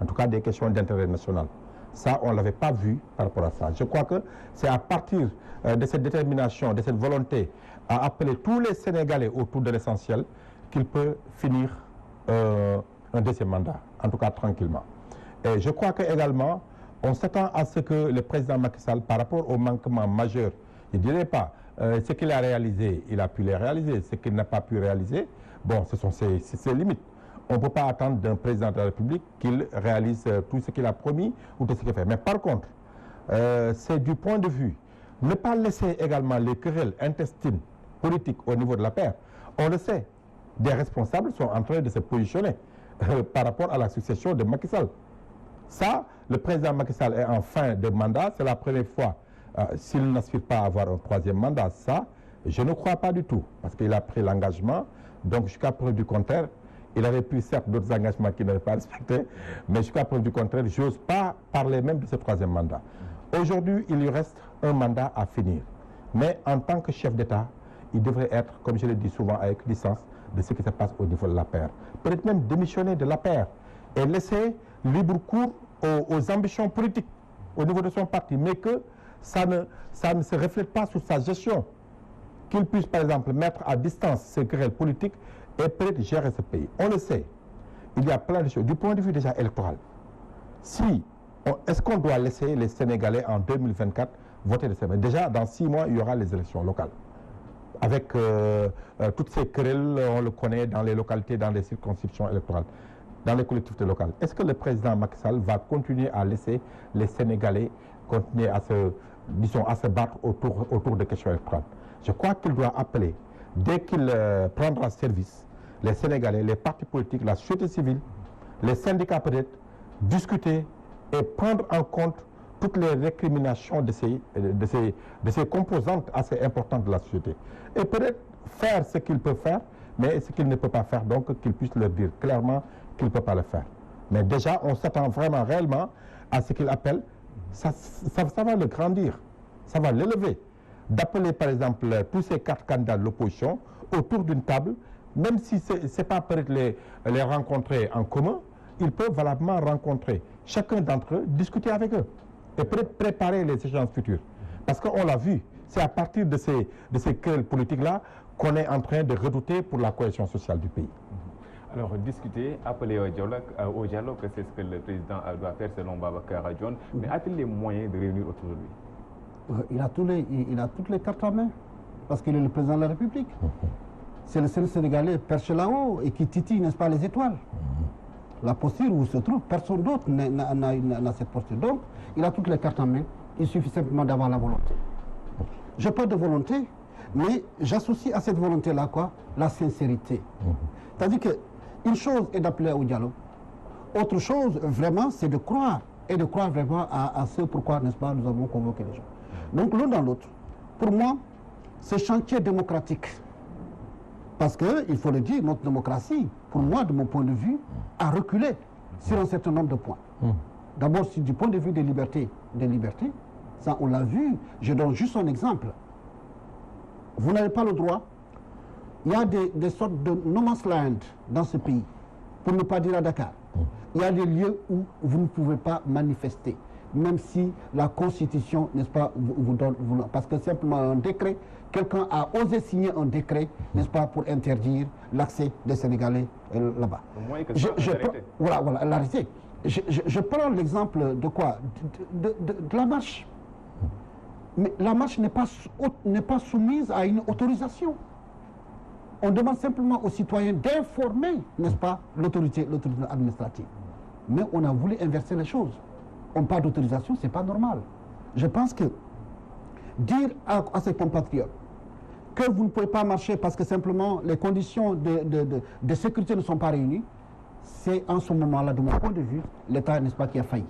en tout cas des questions d'intérêt national? Ça, on ne l'avait pas vu par rapport à ça. Je crois que c'est à partir de cette détermination, de cette volonté à appeler tous les Sénégalais autour de l'essentiel qu'il peut finir un deuxième mandat, en tout cas tranquillement. Et je crois qu'également, on s'attend à ce que le président Macky Sall, par rapport au manquement majeur, je ne dirais pas, ce qu'il a réalisé, il a pu les réaliser. Ce qu'il n'a pas pu réaliser, bon, ce sont ses limites. On ne peut pas attendre d'un président de la République qu'il réalise tout ce qu'il a promis ou tout ce qu'il fait. Mais par contre, c'est du point de vue, ne pas laisser également les querelles intestines politiques au niveau de la paix. On le sait, des responsables sont en train de se positionner par rapport à la succession de Macky Sall. Ça, le président Macky Sall est en fin de mandat, c'est la première fois. S'il n'aspire pas à avoir un troisième mandat, ça, je ne crois pas du tout, parce qu'il a pris l'engagement. Donc, jusqu'à preuve du contraire, il avait pris certes d'autres engagements qu'il n'avait pas respectés, mais jusqu'à preuve du contraire, je n'ose pas parler même de ce troisième mandat. Aujourd'hui, il lui reste un mandat à finir. Mais en tant que chef d'État, il devrait être, comme je le dis souvent avec licence, de ce qui se passe au niveau de l'APR. Peut-être même démissionner de l'APR et laisser libre cours aux ambitions politiques au niveau de son parti, mais que ça ne se reflète pas sur sa gestion. Qu'il puisse, par exemple, mettre à distance ses querelles politiques et peut-être gérer ce pays. On le sait, il y a plein de choses. Du point de vue déjà électoral, est-ce qu'on doit laisser les Sénégalais en 2024 voter de semaine? Déjà, dans 6 mois, il y aura les élections locales. Avec toutes ces querelles, on le connaît dans les localités, dans les circonscriptions électorales. dans les collectivités locales. Est-ce que le président Macky Sall va continuer à laisser les Sénégalais continuer à se battre autour de questions électorales? Je crois qu'il doit appeler, dès qu'il prendra service, les Sénégalais, les partis politiques, la société civile, les syndicats peut-être, discuter et prendre en compte toutes les récriminations de ces composantes assez importantes de la société. Et peut-être faire ce qu'il peut faire, mais ce qu'il ne peut pas faire, donc qu'il puisse leur dire clairement qu'il ne peut pas le faire. Mais déjà, on s'attend vraiment réellement à ce qu'il appelle, ça va le grandir, ça va l'élever. D'appeler par exemple tous ces 4 candidats de l'opposition autour d'une table, même si ce n'est pas peut-être les rencontrer en commun, ils peuvent valablement rencontrer chacun d'entre eux, discuter avec eux et peut-être préparer les échéances futures. Parce qu'on l'a vu, c'est à partir de ces querelles politiques-là qu'on est en train de redouter pour la cohésion sociale du pays. Alors, discuter, appeler au dialogue, c'est ce que le président doit faire selon Babacar John. Mais a-t-il les moyens de réunir autour de lui? Il a toutes les cartes en main, parce qu'il est le président de la République. C'est le seul Sénégalais perché là-haut et qui titille, n'est-ce pas, les étoiles. La posture où il se trouve, personne d'autre n'a cette posture. Donc, il a toutes les cartes en main. Il suffit simplement d'avoir la volonté. Je parle de volonté, mais j'associe à cette volonté-là quoi? La sincérité. C'est-à-dire qu'une chose est d'appeler au dialogue. Autre chose, vraiment, c'est de croire. Et de croire vraiment à ce pourquoi, n'est-ce pas, nous avons convoqué les gens. Donc, l'un dans l'autre, pour moi, ce chantier démocratique, parce qu'il faut le dire, notre démocratie, pour moi, de mon point de vue, a reculé sur un certain nombre de points. D'abord, du point de vue des libertés, ça on l'a vu, je donne juste un exemple. Vous n'avez pas le droit, il y a des sortes de no man's land dans ce pays, pour ne pas dire à Dakar. Il y a des lieux où vous ne pouvez pas manifester, même si la Constitution, n'est-ce pas, vous donne, parce que simplement un décret, quelqu'un a osé signer un décret, n'est-ce pas, pour interdire l'accès des Sénégalais là-bas. Voilà, l'arrêter. Je prends l'exemple de quoi? De la marche. Mais la marche n'est pas soumise à une autorisation. On demande simplement aux citoyens d'informer, n'est-ce pas, l'autorité administrative. Mais on a voulu inverser les choses. On parle d'autorisation, ce n'est pas normal. Je pense que dire à ses compatriotes que vous ne pouvez pas marcher parce que simplement les conditions de sécurité ne sont pas réunies, c'est en ce moment-là, de mon point de vue, l'État, n'est-ce pas, qui a failli.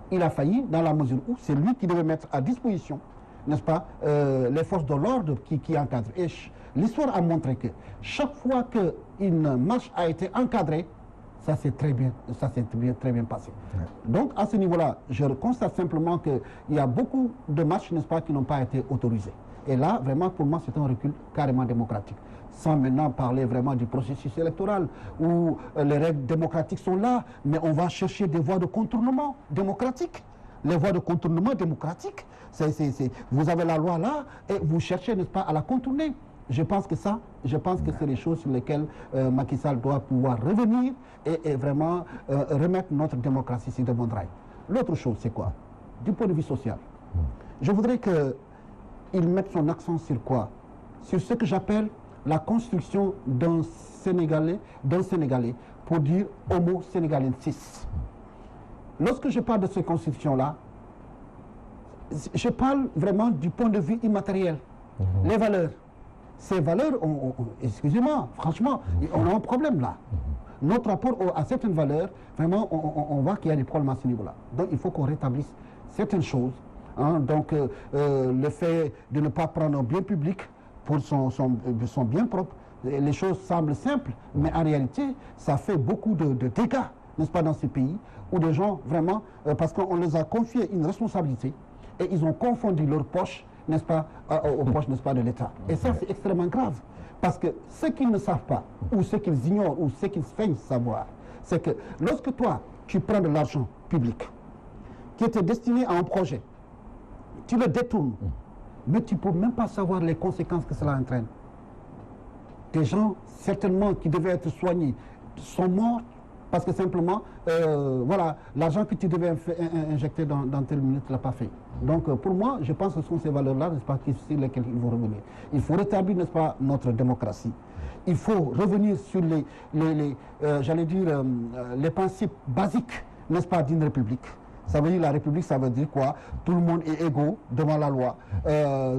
Il a failli dans la mesure où c'est lui qui devait mettre à disposition, n'est-ce pas, les forces de l'ordre qui encadrent. Et l'histoire a montré que chaque fois qu'une marche a été encadrée, ça s'est très bien passé. Ouais. Donc, à ce niveau-là, je constate simplement qu'il y a beaucoup de marches, n'est-ce pas, qui n'ont pas été autorisées. Et là, vraiment, pour moi, c'est un recul carrément démocratique. Sans maintenant parler vraiment du processus électoral, où les règles démocratiques sont là, mais on va chercher des voies de contournement démocratiques. Les voies de contournement démocratiques, vous avez la loi là, et vous cherchez, n'est-ce pas, à la contourner. Je pense que c'est les choses sur lesquelles Macky Sall doit pouvoir revenir et vraiment remettre notre démocratie sur de bons rails. L'autre chose, c'est quoi? Du point de vue social. Je voudrais qu'il mette son accent sur quoi? Sur ce que j'appelle la construction d'un Sénégalais, pour dire homo sénégalensis. Lorsque je parle de cette construction-là, je parle vraiment du point de vue immatériel. Les valeurs. Ces valeurs, excusez-moi, franchement, on a un problème là. Notre rapport à certaines valeurs, vraiment, on voit qu'il y a des problèmes à ce niveau-là. Donc, il faut qu'on rétablisse certaines choses. Hein. Donc, le fait de ne pas prendre un bien public pour son bien propre, les choses semblent simples, mais en réalité, ça fait beaucoup de dégâts, n'est-ce pas, dans ces pays, où des gens, vraiment, parce qu'on les a confié une responsabilité, et ils ont confondu leurs poches, n'est-ce pas, aux poches, n'est-ce pas, de l'État. Et ça, c'est extrêmement grave. Parce que ce qu'ils ne savent pas, ou ce qu'ils ignorent, ou ce qu'ils feignent savoir, c'est que lorsque toi, tu prends de l'argent public, qui était destiné à un projet, tu le détournes, mais tu ne peux même pas savoir les conséquences que cela entraîne. Des gens, certainement, qui devaient être soignés, sont morts, parce que simplement, voilà, l'argent que tu devais injecter dans telle minute, tu ne l'as pas fait. Donc, pour moi, je pense que ce sont ces valeurs-là, n'est-ce pas, sur lesquelles il faut revenir. Il faut rétablir, n'est-ce pas, notre démocratie. Il faut revenir sur j'allais dire, les principes basiques, n'est-ce pas, d'une république. Ça veut dire la république, ça veut dire quoi? Tout le monde est égaux devant la loi.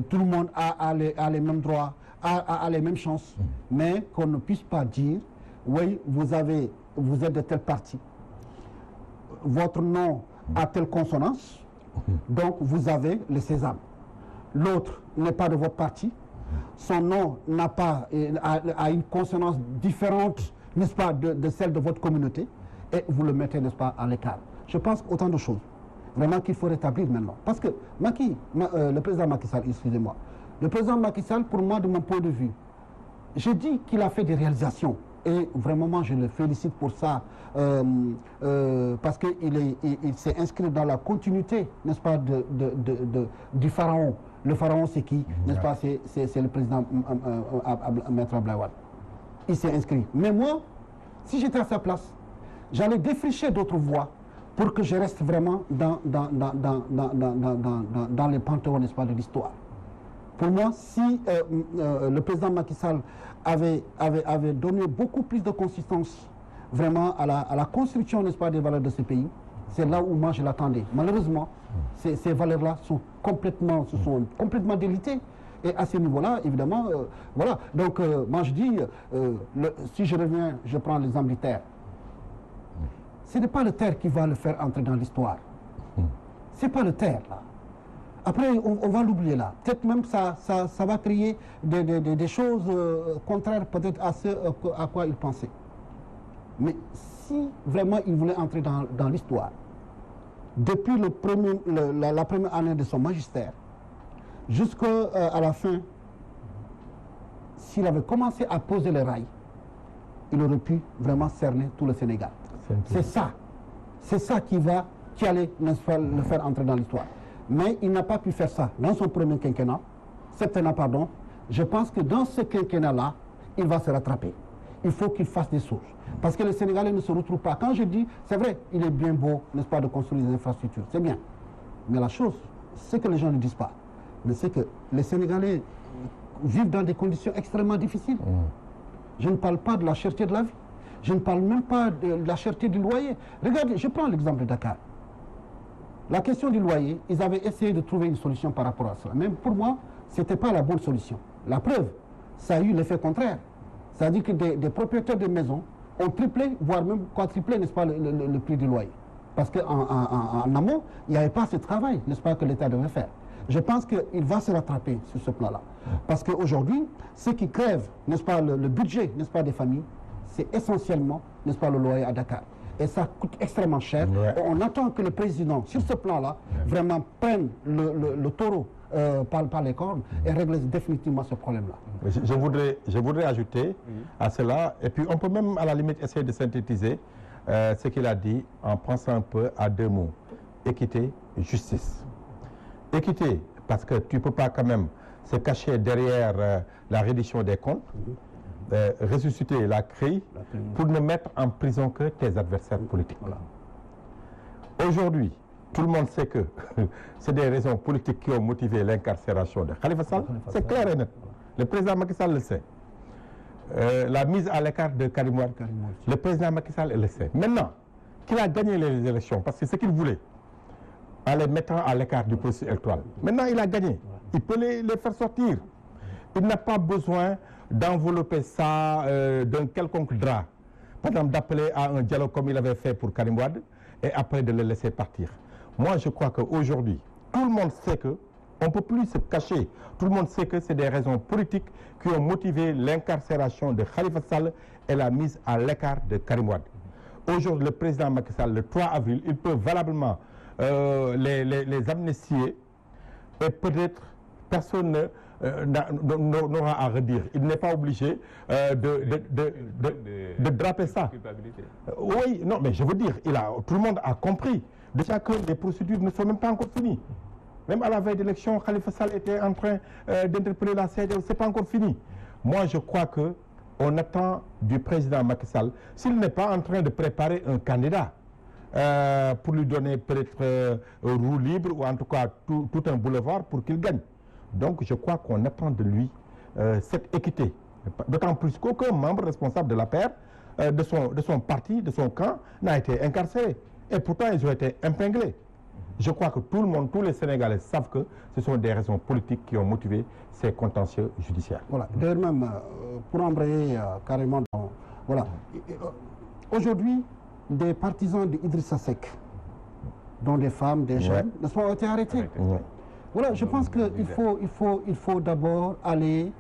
Tout le monde a les mêmes droits, a les mêmes chances. Mais qu'on ne puisse pas dire, oui, vous êtes de tel parti. Votre nom a telle consonance, donc vous avez le sésame. L'autre n'est pas de votre parti. Son nom n'a pas a une consonance différente, n'est-ce pas, de celle de votre communauté, et vous le mettez, n'est-ce pas, à l'écart. Je pense autant de choses, vraiment, qu'il faut rétablir maintenant. Parce que le président Macky Sall, excusez-moi, le président Macky Sall, pour moi, de mon point de vue, je dis qu'il a fait des réalisations, et vraiment, je le félicite pour ça, parce qu'il s'est inscrit dans la continuité, n'est-ce pas, du pharaon. Le pharaon, c'est qui? N'est-ce pas? C'est le président Maître Abdoulaye Wade. Il s'est inscrit. Mais moi, si j'étais à sa place, j'allais défricher d'autres voies pour que je reste vraiment dans les panthéons, n'est-ce pas, de l'histoire. Pour moi, si le président Macky Sall avait donné beaucoup plus de consistance vraiment à la construction, n'est-ce pas, des valeurs de ce pays, c'est là où moi je l'attendais. Malheureusement, ces valeurs-là se sont complètement délitées. Et à ce niveau-là, évidemment, voilà. Donc, moi je dis, si je reviens, je prends l'exemple du terre. Ce n'est pas le terre qui va le faire entrer dans l'histoire. Ce n'est pas le terre, là. Après, on va l'oublier là. Peut-être même ça va créer des choses contraires peut-être à ce à quoi il pensait. Mais si vraiment il voulait entrer dans l'histoire, depuis la première année de son magistère, jusqu'à la fin, s'il avait commencé à poser les rails, il aurait pu vraiment cerner tout le Sénégal. C'est ça qui allait le faire entrer dans l'histoire. Mais il n'a pas pu faire ça dans son premier quinquennat, septennat, pardon. Je pense que dans ce quinquennat-là, il va se rattraper. Il faut qu'il fasse des choses. Parce que les Sénégalais ne se retrouvent pas. Quand je dis, c'est vrai, il est bien beau, n'est-ce pas, de construire des infrastructures. C'est bien. Mais la chose, c'est que les gens ne disent pas. Mais c'est que les Sénégalais vivent dans des conditions extrêmement difficiles. Je ne parle pas de la cherté de la vie. Je ne parle même pas de la cherté du loyer. Regardez, je prends l'exemple de Dakar. La question du loyer, ils avaient essayé de trouver une solution par rapport à cela. Même pour moi, ce n'était pas la bonne solution. La preuve, ça a eu l'effet contraire. C'est-à-dire que des propriétaires de maisons ont triplé, voire même quadruplé, n'est-ce pas, le prix du loyer. Parce qu'en amont, il n'y avait pas ce travail, n'est-ce pas, que l'État devait faire. Je pense qu'il va se rattraper sur ce plan-là. Parce qu'aujourd'hui, ce qui crève, n'est-ce pas, le budget, n'est-ce pas, des familles, c'est essentiellement, n'est-ce pas, le loyer à Dakar. Et ça coûte extrêmement cher. Ouais. On attend que le président, sur ce plan-là, vraiment prenne le taureau par les cornes et règle définitivement ce problème-là. Je voudrais ajouter à cela, et puis on peut même à la limite essayer de synthétiser ce qu'il a dit en pensant un peu à deux mots: équité, justice. Équité, parce que tu ne peux pas quand même se cacher derrière la reddition des comptes, ressusciter la CREI pour ne mettre en prison que tes adversaires politiques. Voilà. Aujourd'hui, tout le monde sait que c'est des raisons politiques qui ont motivé l'incarcération de Khalifa Sall. C'est clair et net. Le président Macky Sall le sait. La mise à l'écart de Karim Wade, le président Macky Sall le sait. Maintenant qu'il a gagné les élections, parce que c'est ce qu'il voulait, en les mettant à l'écart du processus électoral. Maintenant, il a gagné. Il peut les faire sortir. Il n'a pas besoin d'envelopper ça d'un quelconque drap. Par exemple, d'appeler à un dialogue comme il avait fait pour Karim Wade et après de le laisser partir. Moi, je crois qu'aujourd'hui, tout le monde sait que on ne peut plus se cacher. Tout le monde sait que c'est des raisons politiques qui ont motivé l'incarcération de Khalifa Sall et la mise à l'écart de Karim Wade. Aujourd'hui, le président Macky Sall, le 3 avril, il peut valablement les amnistier et peut-être personne n'aura à redire. Il n'est pas obligé de draper ça. Oui, non, mais je veux dire, tout le monde a compris déjà que les procédures ne sont même pas encore finies. Même à la veille d'élection, Khalifa Sall était en train d'interpeller la CEDEAO, ce n'est pas encore fini. Moi, je crois qu'on attend du président Macky Sall, s'il n'est pas en train de préparer un candidat, pour lui donner peut-être roue libre ou en tout cas tout un boulevard pour qu'il gagne. Donc je crois qu'on attend de lui cette équité D'autant plus qu'aucun membre responsable de la paire, de son parti, de son camp, n'a été incarcéré. Et pourtant, ils ont été épinglés. Je crois que tout le monde, tous les Sénégalais savent que ce sont des raisons politiques qui ont motivé ces contentieux judiciaires. Voilà. D'ailleurs même, pour embrayer carrément dans... Voilà. Aujourd'hui, des partisans d'Idrissa Seck, dont des femmes, des jeunes, ont été arrêtés. Voilà, je pense qu'il faut d'abord aller...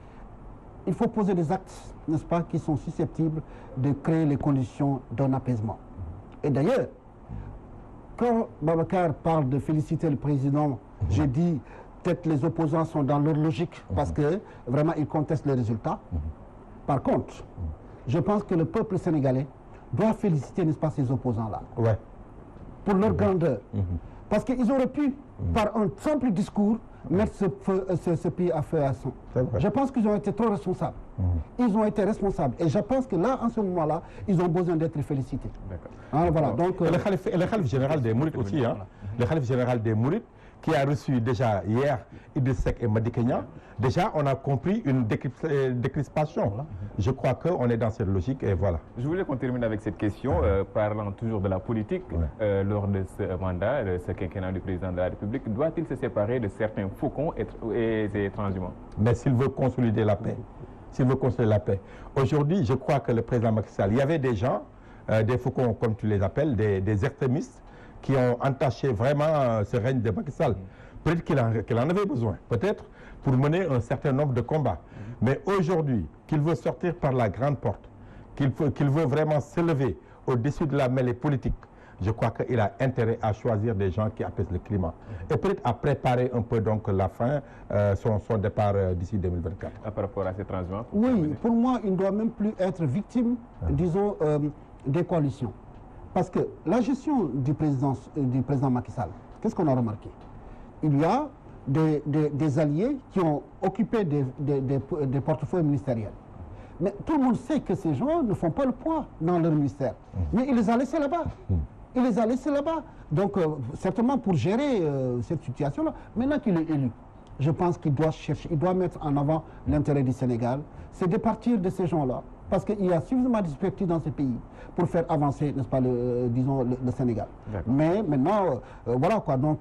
Il faut poser des actes, n'est-ce pas, qui sont susceptibles de créer les conditions d'un apaisement. Et d'ailleurs, quand Babacar parle de féliciter le président, j'ai dit peut-être les opposants sont dans leur logique parce que vraiment ils contestent les résultats. Par contre, je pense que le peuple sénégalais doit féliciter, n'est-ce pas, ces opposants-là. Ouais. Pour leur grandeur. Parce qu'ils auraient pu, par un simple discours, mettre ce pays à feu et à sang. Je pense qu'ils ont été trop responsables. Ils ont été responsables. Et je pense que là, en ce moment-là, ils ont besoin d'être félicités. Hein, voilà, donc, le khalife général des Mourides aussi, hein, le khalife général des Mourides, qui a reçu déjà hier Idriss Seck et Madické Niang, déjà on a compris une décrispation. Je crois qu'on est dans cette logique et voilà. Je voulais qu'on termine avec cette question, parlant toujours de la politique, lors de ce mandat, de ce quinquennat du président de la République, doit-il se séparer de certains faucons et transhumants? Mais s'il veut consolider la paix, Aujourd'hui, je crois que le président Macky Sall, il y avait des gens, des faucons comme tu les appelles, des extrémistes, qui ont entaché vraiment ce règne de Macky Sall. Peut-être qu'il en avait besoin, peut-être pour mener un certain nombre de combats. Mais aujourd'hui, qu'il veut sortir par la grande porte, qu'il veut vraiment s'élever au-dessus de la mêlée politique, je crois qu'il a intérêt à choisir des gens qui apaisent le climat. Et peut-être à préparer un peu donc la fin, son départ d'ici 2024. Par rapport à ces transhumants? Oui, pour moi, il ne doit même plus être victime, disons, des coalitions. Parce que la gestion du président Macky Sall, qu'est-ce qu'on a remarqué? Il y a des alliés qui ont occupé des portefeuilles ministériels. Mais tout le monde sait que ces gens ne font pas le poids dans leur ministère. Mais il les a laissés là-bas. Il les a laissés là-bas. Donc, certainement pour gérer cette situation-là, maintenant qu'il est élu, je pense qu'il doit chercher, il doit mettre en avant l'intérêt du Sénégal. C'est de partir de ces gens-là. Parce qu'il y a suffisamment d'expertise dans ce pays pour faire avancer, n'est-ce pas, disons, le Sénégal. Mais maintenant, voilà quoi, donc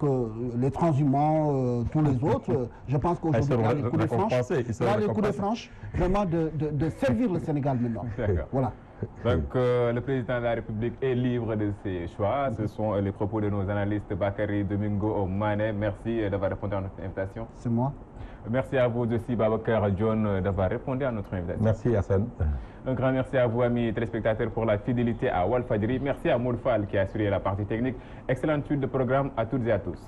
les transhumants, tous les autres, je pense qu'aujourd'hui, il y a les coups de franche, il y a les coups de franche, vraiment de servir le Sénégal maintenant. Voilà. Donc, le président de la République est libre de ses choix. Ce sont les propos de nos analystes Bakary Domingo Mané. Merci d'avoir répondu à notre invitation. C'est moi. Merci à vous aussi, Babacar John, d'avoir répondu à notre invitation. Merci, Hassan. Un grand merci à vous, amis téléspectateurs, pour la fidélité à Walfadjri. Merci à Moulfal qui a assuré la partie technique. Excellente suite de programme à toutes et à tous.